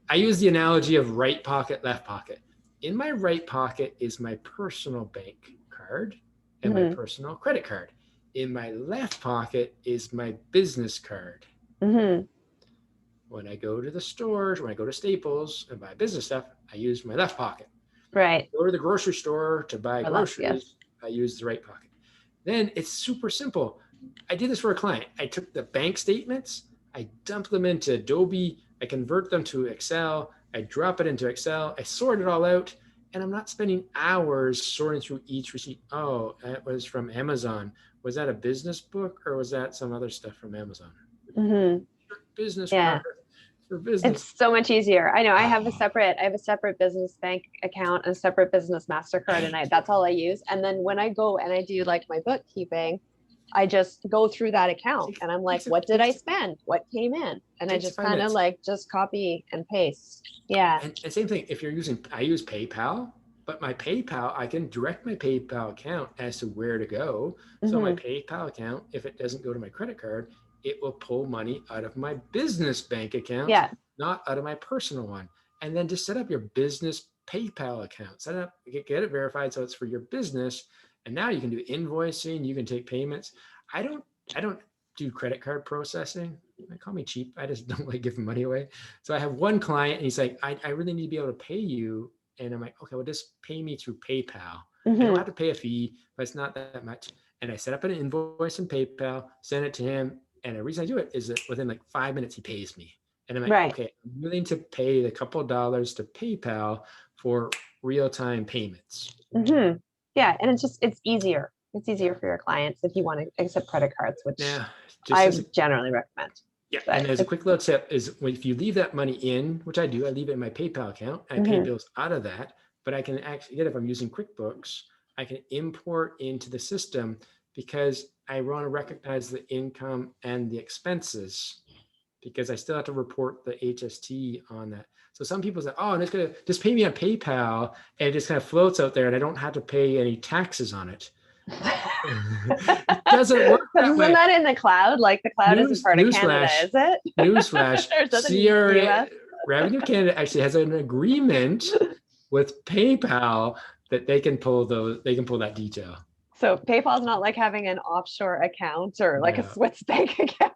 I use the analogy of right pocket, left pocket. In my right pocket is my personal bank card and my personal credit card. In my left pocket is my business card. When I go to the stores, when I go to Staples and buy business stuff, I use my left pocket. Right. Go to the grocery store to buy groceries, I use the right pocket. Then it's super simple. I did this for a client. I took the bank statements, I dumped them into Adobe, I convert them to Excel, I drop it into Excel, I sort it all out, and I'm not spending hours sorting through each receipt. Oh, that was from Amazon. Was that a business book or was that some other stuff from Amazon? Business card for business. It's so much easier. I know I have a separate business bank account and a separate business MasterCard, and that's all I use. And then when I go and I do like my bookkeeping, I just go through that account and I'm like, what did I spend? What came in? And I just kind of like just copy and paste. Yeah. And same thing, if you're I use PayPal, but my PayPal, I can direct my PayPal account as to where to go. So my PayPal account, if it doesn't go to my credit card, it will pull money out of my business bank account, Yeah. not out of my personal one. And then just set up your business PayPal account. Set it up, get it verified so it's for your business. And now you can do invoicing, you can take payments. I don't do credit card processing. They call me cheap. I just don't like giving money away. So I have one client and he's like, I really need to be able to pay you. And I'm like, okay, well, just pay me through PayPal. I don't have to pay a fee, but it's not that much. And I set up an invoice in PayPal, send it to him. And the reason I do it is that within like 5 minutes, he pays me. And I'm like, Right. okay, I'm willing to pay a couple of dollars to PayPal for real-time payments. Yeah. And it's easier. It's easier for your clients if you want to accept credit cards, which I generally recommend. Yeah. And as a quick little tip is if you leave that money in, which I do, I leave it in my PayPal account. I pay bills out of that, but I can actually, if I'm using QuickBooks, I can import into the system because I want to recognize the income and the expenses because I still have to report the HST on that. So some people say, oh, I'm just going to just pay me on PayPal and it just kind of floats out there and I don't have to pay any taxes on it. It doesn't work that way. Isn't that in the cloud? Like the cloud isn't part of Canada, is it? Newsflash. CRA, Revenue Canada actually has an agreement with PayPal that they can pull that detail. So PayPal is not like having an offshore account or like a Swiss bank account.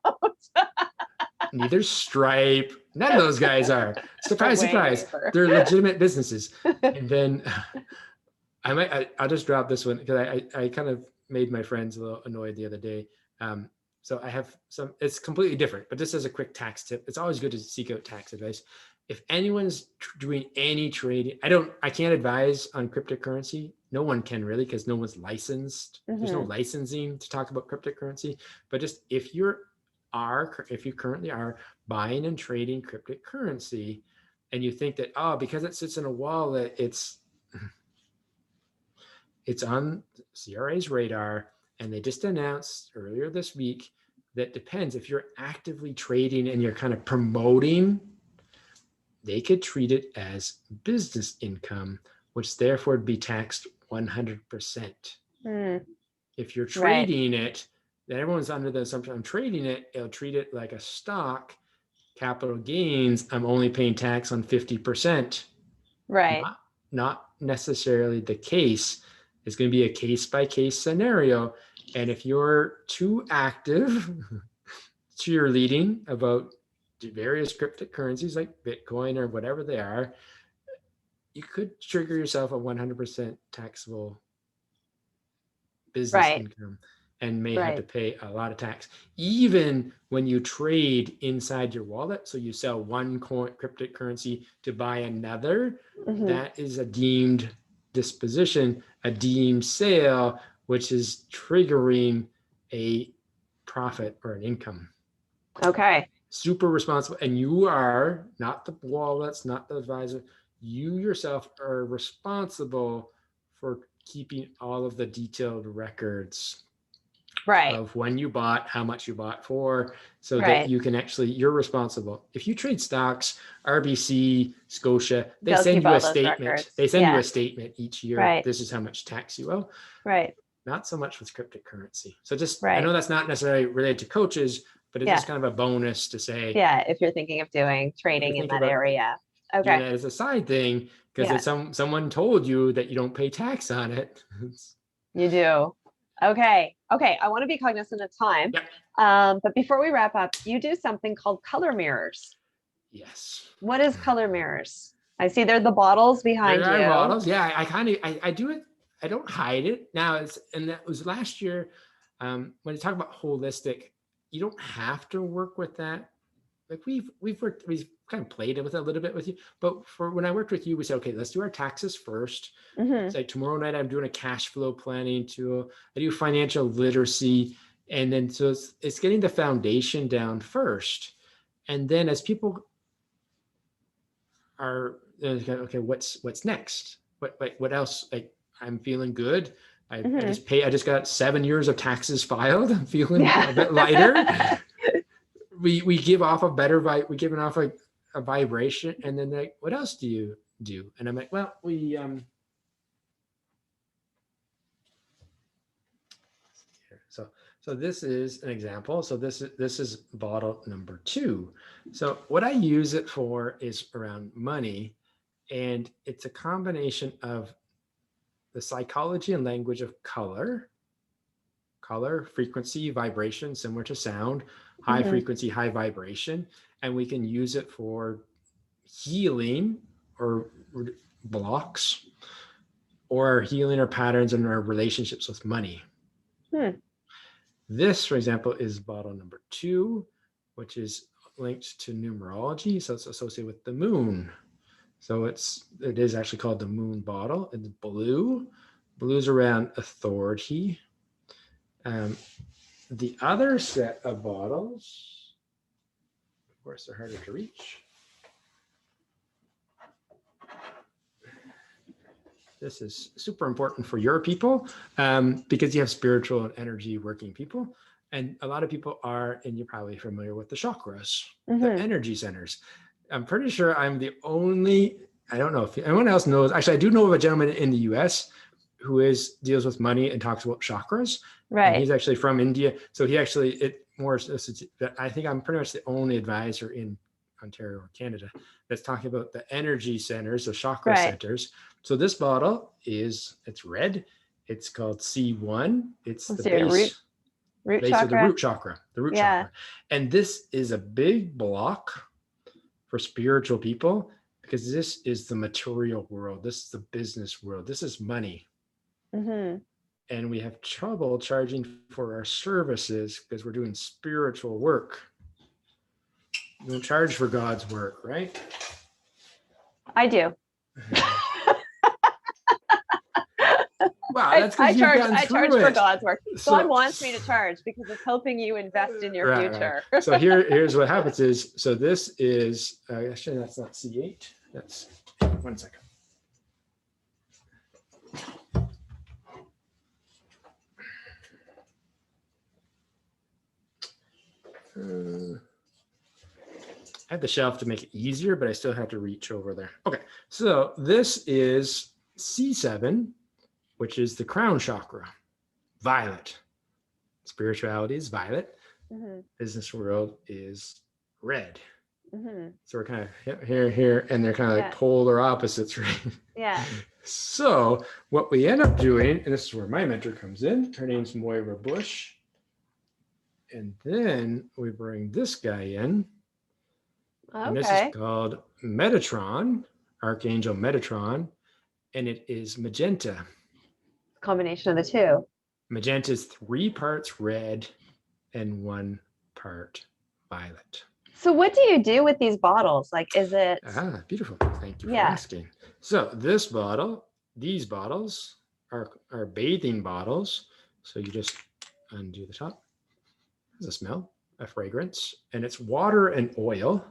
Neither Stripe. None of those guys are. Surprise, surprise. They're legitimate businesses. And then I'll just drop this one because I kind of made my friends a little annoyed the other day. So I have it's completely different, but just as a quick tax tip, it's always good to seek out tax advice. If anyone's doing any trading, I can't advise on cryptocurrency. No one can really because no one's licensed. There's no licensing to talk about cryptocurrency. But just if you currently are buying and trading cryptocurrency, and you think that because it sits in a wallet, it's on CRA's radar, and they just announced earlier this week that depends if you're actively trading and you're kind of promoting, they could treat it as business income, which therefore would be taxed 100%. If you're trading it, then everyone's under the assumption I'm trading it, it'll treat it like a stock. Capital gains, I'm only paying tax on 50%. Right. Not necessarily the case. It's going to be a case-by-case scenario. And if you're too active cheerleading about various cryptocurrencies like Bitcoin or whatever they are, you could trigger yourself a 100% taxable business income and may have to pay a lot of tax. Even when you trade inside your wallet, so you sell one cryptocurrency to buy another, that is a deemed disposition, a deemed sale, which is triggering a profit or an income. Okay. Super responsible. And you are not the wallets, not the advisor. You yourself are responsible for keeping all of the detailed records of when you bought, how much you bought for, so that you can you're responsible. If you trade stocks, RBC, Scotia, they send you a statement. They send you a statement each year. This is how much tax you owe. Not so much with cryptocurrency. So just, I know that's not necessarily related to coaches, but it's just kind of a bonus to say. Yeah, if you're thinking of doing trading in that area. Okay. That as a side thing, because if someone told you that you don't pay tax on it. You do. Okay. I want to be cognizant of time. But before we wrap up, you do something called color mirrors. Yes. What is color mirrors? I see they're the bottles behind you. There are bottles. Yeah, I do it. I don't hide it. Now and that was last year. When you talk about holistic, you don't have to work with that. Like we've kind of played with it a little bit with you, but for when I worked with you, we said, okay, let's do our taxes first. It's like tomorrow night I'm doing a cash flow planning tool. I do financial literacy, and then so it's getting the foundation down first, and then as people are okay, what's next? What else? Like I'm feeling good. I just got 7 years of taxes filed. I'm feeling a bit lighter. We give off we're giving off a vibration, and then like, what else do you do? And I'm like, well, we here. So this is an example. So this is bottle number 2. So what I use it for is around money, and it's a combination of the psychology and language of color, frequency, vibration, similar to sound, high frequency, high vibration, and we can use it for healing or blocks, or healing our patterns in our relationships with money. This, for example, is bottle number 2, which is linked to numerology. So it's associated with the moon. So it is actually called the moon bottle. It's blue. Blue's around authority. The other set of bottles, of course, they're harder to reach. This is super important for your people because you have spiritual and energy working people. And a lot of people are, and you're probably familiar with the chakras, the energy centers. I'm pretty sure I'm the only, I don't know if anyone else knows. Actually, I do know of a gentleman in the US who deals with money and talks about chakras. Right. And he's actually from India. So he actually, I think I'm pretty much the only advisor in Ontario or Canada that's talking about the energy centers, the chakra centers. So this bottle it's red. It's called C1. It's the base root base chakra. of the root chakra, chakra. And this is a big block for spiritual people because this is the material world. This is the business world. This is money. And we have trouble charging for our services because we're doing spiritual work. You don't charge for God's work, right? I do. Wow, that's I charge for it. God's work. God wants me to charge because it's helping you invest in your future. Right. So here's what happens is, so this is, actually that's not C8. That's, 1 second. I have the shelf to make it easier, but I still have to reach over there. Okay, so this is C7, which is the crown chakra, violet. Spirituality is violet. Business world is red. So we're kind of here, and they're kind of like polar opposites, right? Yeah. So what we end up doing, and this is where my mentor comes in, her name's Moira Bush. And then we bring this guy in. And this is called Metatron, Archangel Metatron, and it is magenta. Combination of the two. Magenta is 3 parts red and 1 part violet. So what do you do with these bottles? Like, is it? Beautiful. Thank you for asking. So these bottles are bathing bottles. So you just undo the top. There's a smell, a fragrance, and it's water and oil.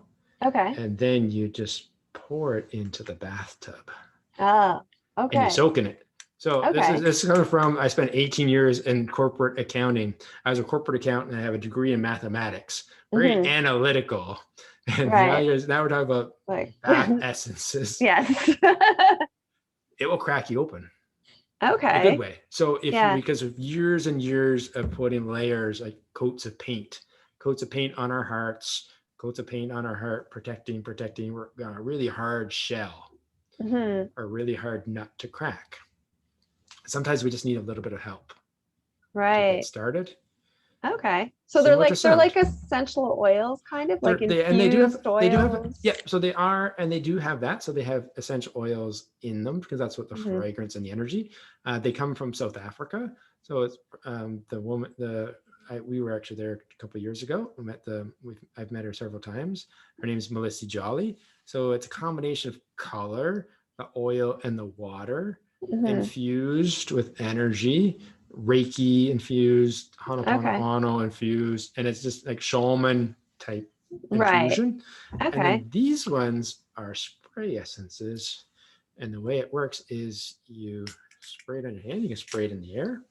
Okay. And then you just pour it into the bathtub. Oh, okay. And you soak in it. So this is coming from, I spent 18 years in corporate accounting. I was a corporate accountant and I have a degree in mathematics, very analytical. And now we're talking about bath essences. Yes. It will crack you open. Okay. In a good way. So because of years and years of putting layers, like coats of paint on our hearts, protecting, we're got a really hard shell or a really hard nut to crack. Sometimes we just need a little bit of help to get started. Okay. So they're like essential oils, kind of infused oils. So they are, and they do have that. So they have essential oils in them because that's what the fragrance and the energy. They come from South Africa. So it's we were actually there a couple of years ago. I've met her several times. Her name is Melissa Jolly. So it's a combination of color, the oil, and the water infused with energy. Reiki infused, Ho'oponopono infused, and it's just like shaman type infusion. And then these ones are spray essences, and the way it works is you spray it on your hand. You can spray it in the air,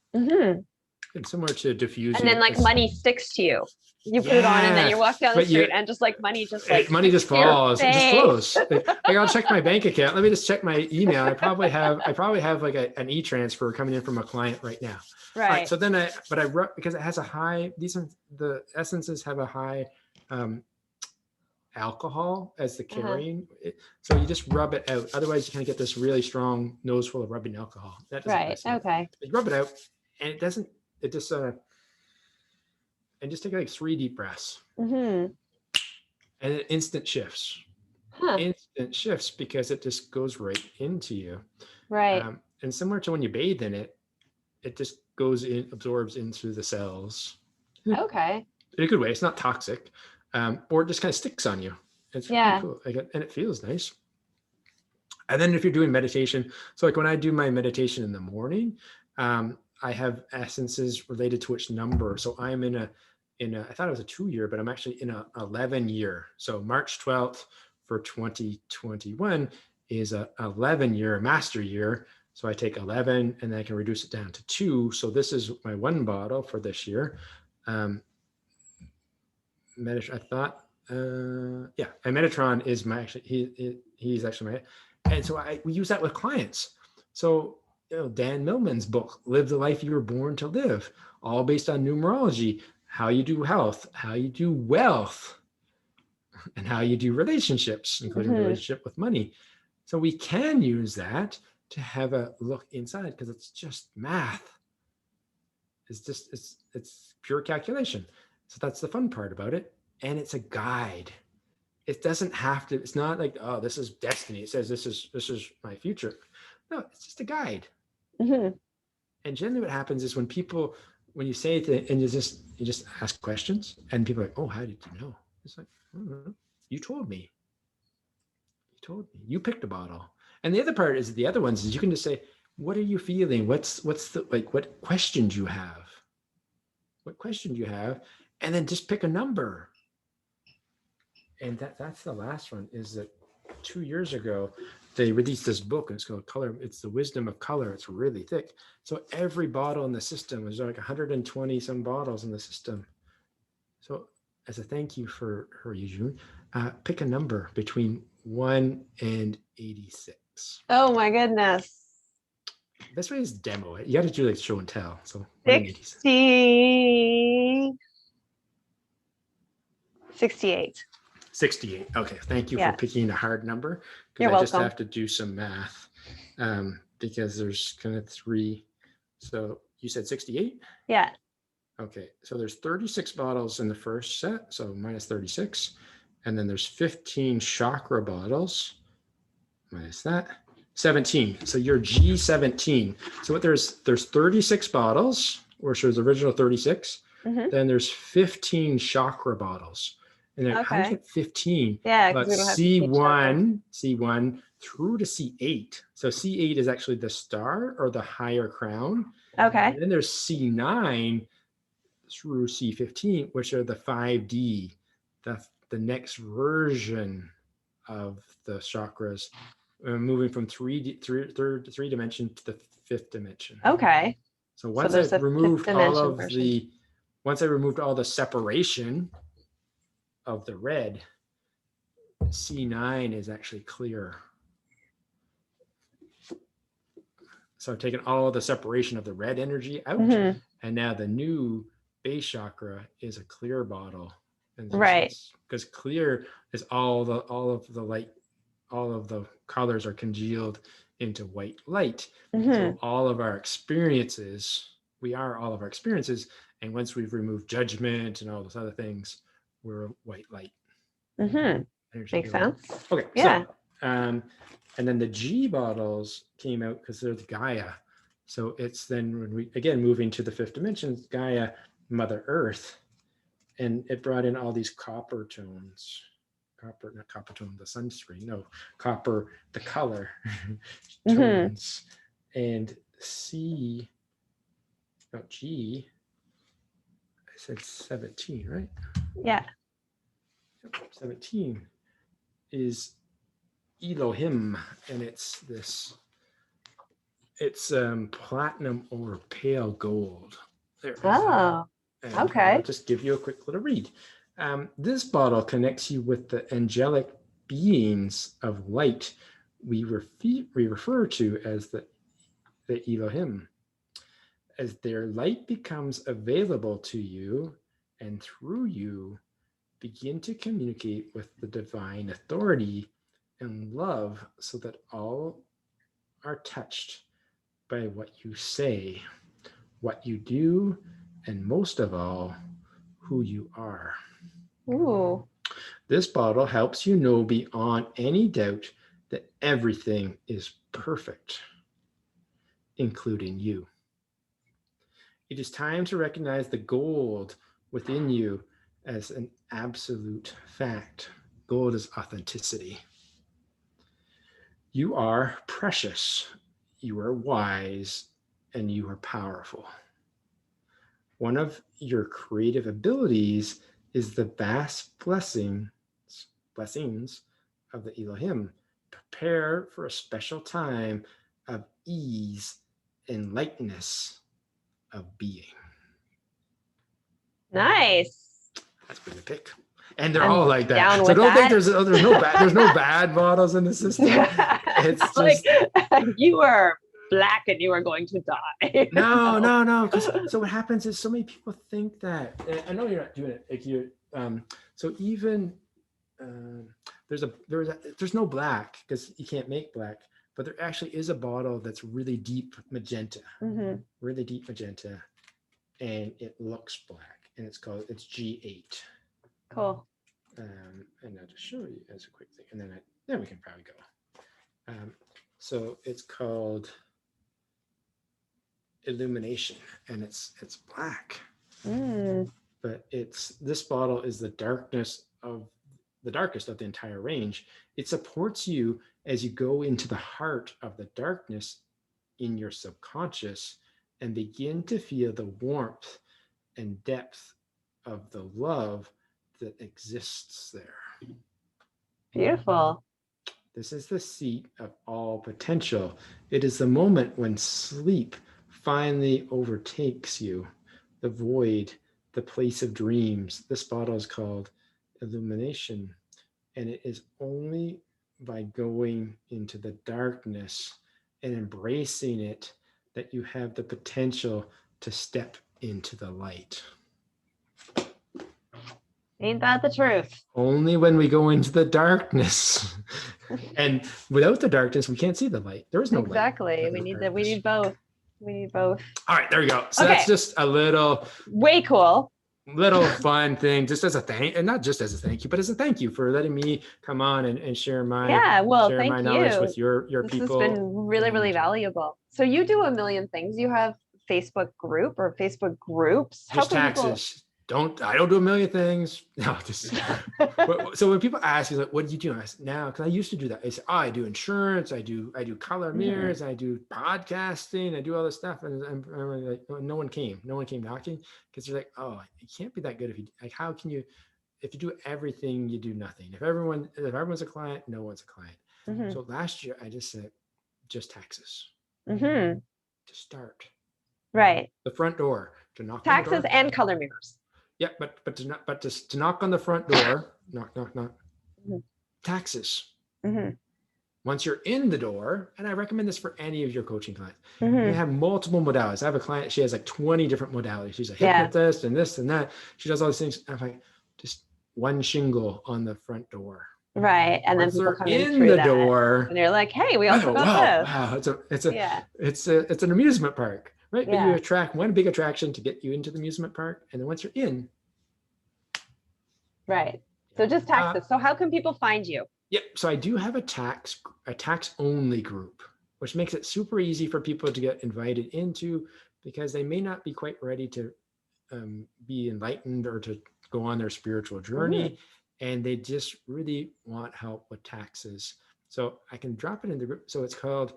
It's similar to diffusing. And then like money sticks to you. You put it on and then you walk down the but street and just like money just like money just sticks to your falls. It just flows. face. Like, I'll check my bank account. Let me just check my email. I probably have like an e-transfer coming in from a client right now. All right. Right. So then because it has a high, the essences have a high alcohol as the carrying. So you just rub it out. Otherwise you kind of get this really strong nose full of rubbing alcohol. That doesn't Right. Okay. You rub it out and it just and just take like 3 deep breaths. And it instant shifts. Instant shifts because it just goes right into you. Right. And similar to when you bathe in it, it just goes in, absorbs into the cells. Okay. In a good way. It's not toxic. Or it just kind of sticks on you. It's pretty cool. And it feels nice. And then if you're doing meditation, so like when I do my meditation in the morning, I have essences related to which number. So I'm in a I thought it was a 2-year, but I'm actually in a 11-year. So March 12th for 2021 is a 11-year master year. So I take 11 and then I can reduce it down to 2. So this is my 1 bottle for this year. Metatron is my, actually, he's actually my, and so we use that with clients. So, Dan Millman's book, Live the Life You Were Born to Live, all based on numerology, how you do health, how you do wealth, and how you do relationships, including relationship with money. So we can use that to have a look inside because it's just math. It's pure calculation. So that's the fun part about it. And it's a guide. It doesn't have to, it's not like, oh, this is destiny. It says this is my future. No, it's just a guide. And generally what happens is when you say it and you just ask questions and people are like, oh, how did you know? It's like, I don't know. You told me. You picked a bottle. And the other part is the other ones is you can just say, what are you feeling? What's the, like, what questions you have? What question do you have? And then just pick a number. And that's the last one, is that 2 years ago, they released this book and it's called Color. It's The Wisdom of Color. It's really thick. So every bottle in the system, there's like 120 some bottles in the system. So as a thank you for you, pick a number between 1 and 86. Oh my goodness. Best way is demo it. You got to do like show and tell. So 68. 68. Okay. Thank you for picking a hard number. You're welcome. I just have to do some math because there's kind of 3. So you said 68? Yeah. Okay. So there's 36 bottles in the first set. So minus 36. And then there's 15 chakra bottles minus that. 17. So you're G17. So what there's 36 bottles, which was original 36. Then there's 15 chakra bottles. And then how do you get 15? Yeah, but C1 through to C8. So C8 is actually the star or the higher crown. Okay. And then there's C9 through C15, which are the 5D, the next version of the chakras, moving from three dimension to the 5th dimension. Okay. So once I removed all the separation of the red, C9 is actually clear. So I've taken all the separation of the red energy out, and now the new base chakra is a clear bottle. And right. Because clear is all of the light, all of the colors are congealed into white light. So all of our experiences, we are all of our experiences. And once we've removed judgment and all those other things, we're white light. Makes sense. Okay. Yeah. So, and then the G bottles came out because they're the Gaia. So it's then when we, again, moving to the 5th dimension, Gaia, Mother Earth. And it brought in all these copper tones. Copper, not copper tone, the sunscreen. No, copper, the color tones. And G, I said 17, right? Yeah. 17 is Elohim, and it's platinum over pale gold. There. Oh, And okay. I'll just give you a quick little read. This bottle connects you with the angelic beings of light we refer to as the Elohim. As their light becomes available to you and through you, begin to communicate with the divine authority and love so that all are touched by what you say, what you do, and most of all, who you are. Ooh. This bottle helps you know beyond any doubt that everything is perfect, including you. It is time to recognize the gold within you as an absolute fact. Gold is authenticity. You are precious, you are wise, and you are powerful. One of your creative abilities is the vast blessings of the Elohim. Prepare for a special time of ease and lightness of being. Nice. That's pretty pick. And they're I'm all like that. down So with don't think that. there's no bad models in the system. It's just like you are black and you are going to die. no. Because so what happens is so many people think that. I know you're not doing it. Like you, so even there's no black because you can't make black, but there actually is a bottle that's really deep magenta, really deep magenta, and it looks black, and it's G8. Cool. And I'll just show you as a quick thing, and then we can probably go. So it's called Illumination, and it's black. But this bottle is the darkest of the entire range. It supports you as you go into the heart of the darkness in your subconscious and begin to feel the warmth and depth of the love that exists there. Beautiful. This is the seat of all potential. It is the moment when sleep finally overtakes you, the void, the place of dreams. This bottle is called Illumination, and it is only by going into the darkness and embracing it that you have the potential to step into the light. Ain't that the truth? Only when we go into the darkness. And without the darkness, we can't see the light. There is no light. Exactly. We need both. We need both. All right, there we go. So Okay. That's just a little way cool. Little fun thing, just as a thank, and not just as a thank you, but as a thank you for letting me come on and share my knowledge with your people. This has been really, really valuable. So you do a million things. You have Facebook group or Facebook groups. Just taxes. I don't do a million things. No, just so when people ask me like, what do you do? I said, now, because I used to do that. I said, I do insurance, I do color mirrors, I do podcasting, I do all this stuff. And I'm like, no one came knocking because they're like, oh, it can't be that good if you like, how can you, if you do everything, you do nothing. If everyone's a client, no one's a client. So last year I just said, just taxes to start. Right. The front door to knock taxes on the door. And color mirrors. Yeah, but to knock on the front door, knock. Taxes. Once you're in the door, and I recommend this for any of your coaching clients, you have multiple modalities. I have a client, she has like 20 different modalities. She's a hypnotist and this and that. She does all these things. I'm like, just one shingle on the front door. Right. And once then people come in through the door, and they're like, hey, we also got this. Wow. It's an amusement park. Right. But you attract one big attraction to get you into the amusement park. And then once you're in. Right. So just taxes. So how can people find you? Yep. So I do have a tax only group, which makes it super easy for people to get invited into because they may not be quite ready to be enlightened or to go on their spiritual journey. And they just really want help with taxes. So I can drop it in the group. So it's called,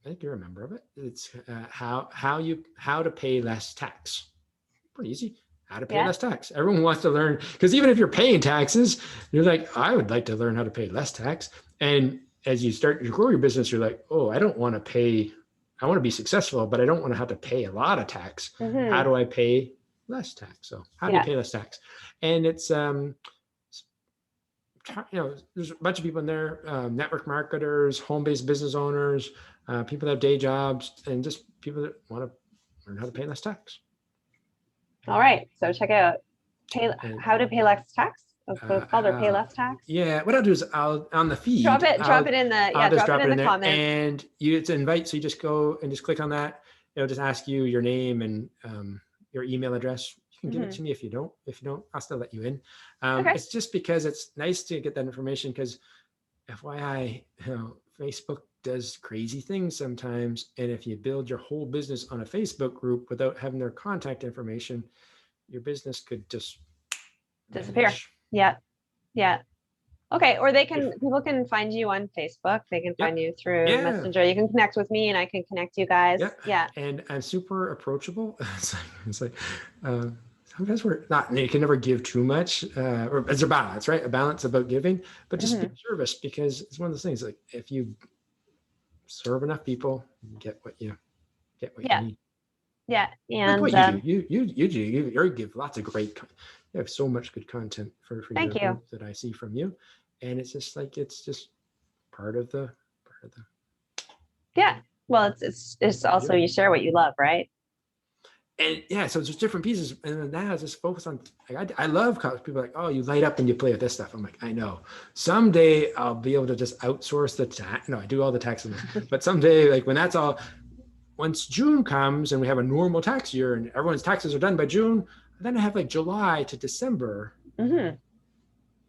I think you're a member of it. It's how to pay less tax. Pretty easy. How to pay less tax. Everyone wants to learn, because even if you're paying taxes, you're like, I would like to learn how to pay less tax. And as you start to grow your business, you're like, oh, I don't want to pay I want to be successful, but I don't want to have to pay a lot of tax. How do I pay less tax? So how do you pay less tax? And it's, there's a bunch of people in there, network marketers, home-based business owners, people that have day jobs, and just people that want to learn how to pay less tax. All right. So check out how to pay less tax. That's what it's called, or pay less tax. Yeah. What I'll do is I'll on the feed. Drop it in the drop it in the comments. And it's an invite. So you just go and just click on that. It'll just ask you your name and your email address. You can give it to me if you don't. If you don't, I'll still let you in. It's just because it's nice to get that information, because FYI, Facebook does crazy things sometimes. And if you build your whole business on a Facebook group without having their contact information, your business could just disappear. vanish. Yeah. Okay. Or people can find you on Facebook. They can find you through Messenger. You can connect with me and I can connect you guys. Yeah. And I'm super approachable. It's like sometimes we're not, you can never give too much, or there's a balance, right? A balance about giving, but just be service, because it's one of those things, like if you serve enough people, you get what you need. Yeah. And like what you give lots of great, you have so much good content for Thank your you. group that I see from you. And it's just like, it's just part of the. Yeah. Well, it's also, you share what you love, right? And so it's just different pieces. And then now it's just focus on, like, I love people are like, oh, you light up and you play with this stuff. I'm like, I know someday I'll be able to just outsource the tax. No, I do all the taxes, but someday, like when that's all, once June comes and we have a normal tax year and everyone's taxes are done by June, then I have like July to December. Play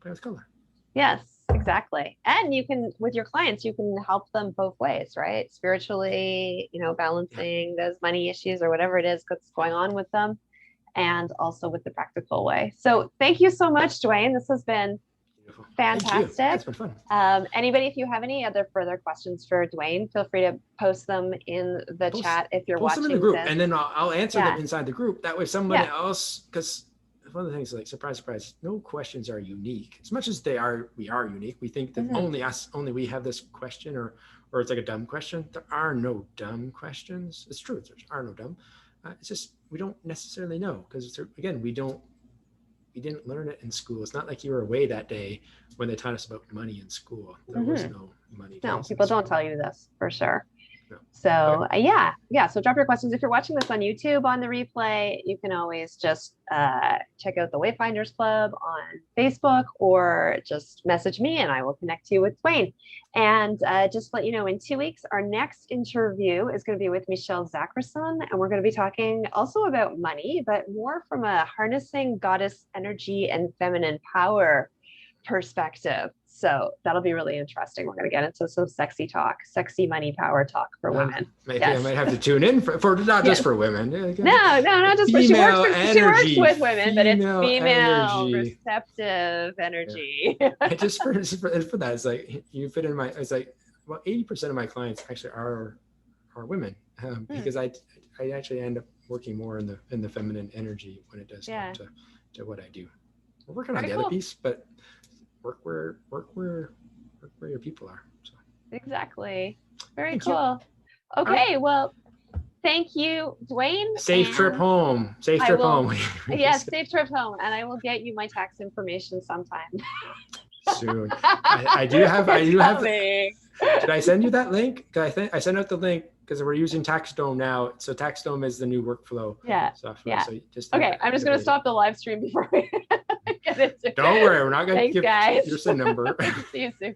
with color. Yes, exactly. And you can, with your clients, you can help them both ways, right? Spiritually, balancing those money issues or whatever it is that's going on with them, and also with the practical way. So thank you so much, Dwayne. This has been fantastic. It's been fun. Anybody, if you have any other further questions for Dwayne, feel free to post them in the chat if you're watching them in the group, this. and then I'll answer them inside the group. That way somebody else, because one of the things, like, surprise, no questions are unique. As much as we are unique. We think that only we have this question, or it's like a dumb question. There are no dumb questions. It's true. There are no dumb. It's just, we don't necessarily know, because again, we didn't learn it in school. It's not like you were away that day when they taught us about money in school. There was no money. No, people don't tell you this, for sure. No. So so drop your questions. If you're watching this on YouTube on the replay, you can always just check out the Wayfinders Club on Facebook, or just message me and I will connect you with Dwayne. And just to let you know, in 2 weeks, our next interview is going to be with Michelle Zackerson, and we're going to be talking also about money, but more from a harnessing goddess energy and feminine power perspective. So that'll be really interesting. We're going to get into some sexy money power talk for women. Maybe I might have to tune in for not just for women. No, not just for, she works with women, but it's female energy. receptive energy. Just for that, it's like you fit in it's like, well, 80% of my clients actually are women, because I actually end up working more in the feminine energy when it does come to what I do. We're working on the other piece, but work where your people are. So. Exactly. Very cool. Okay, well, thank you, Dwayne. Safe trip home. Safe trip home. Yes, safe trip home. And I will get you my tax information sometime. Soon. I do have. Did I send you that link? I sent out the link because we're using TaxDome now. So TaxDome is the new workful software. So okay, I'm just going to stop the live stream before we get into it. Don't worry, we're not going to give guys. your SIN number. See you soon.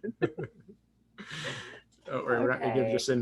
Don't worry, we're not going to give your SIN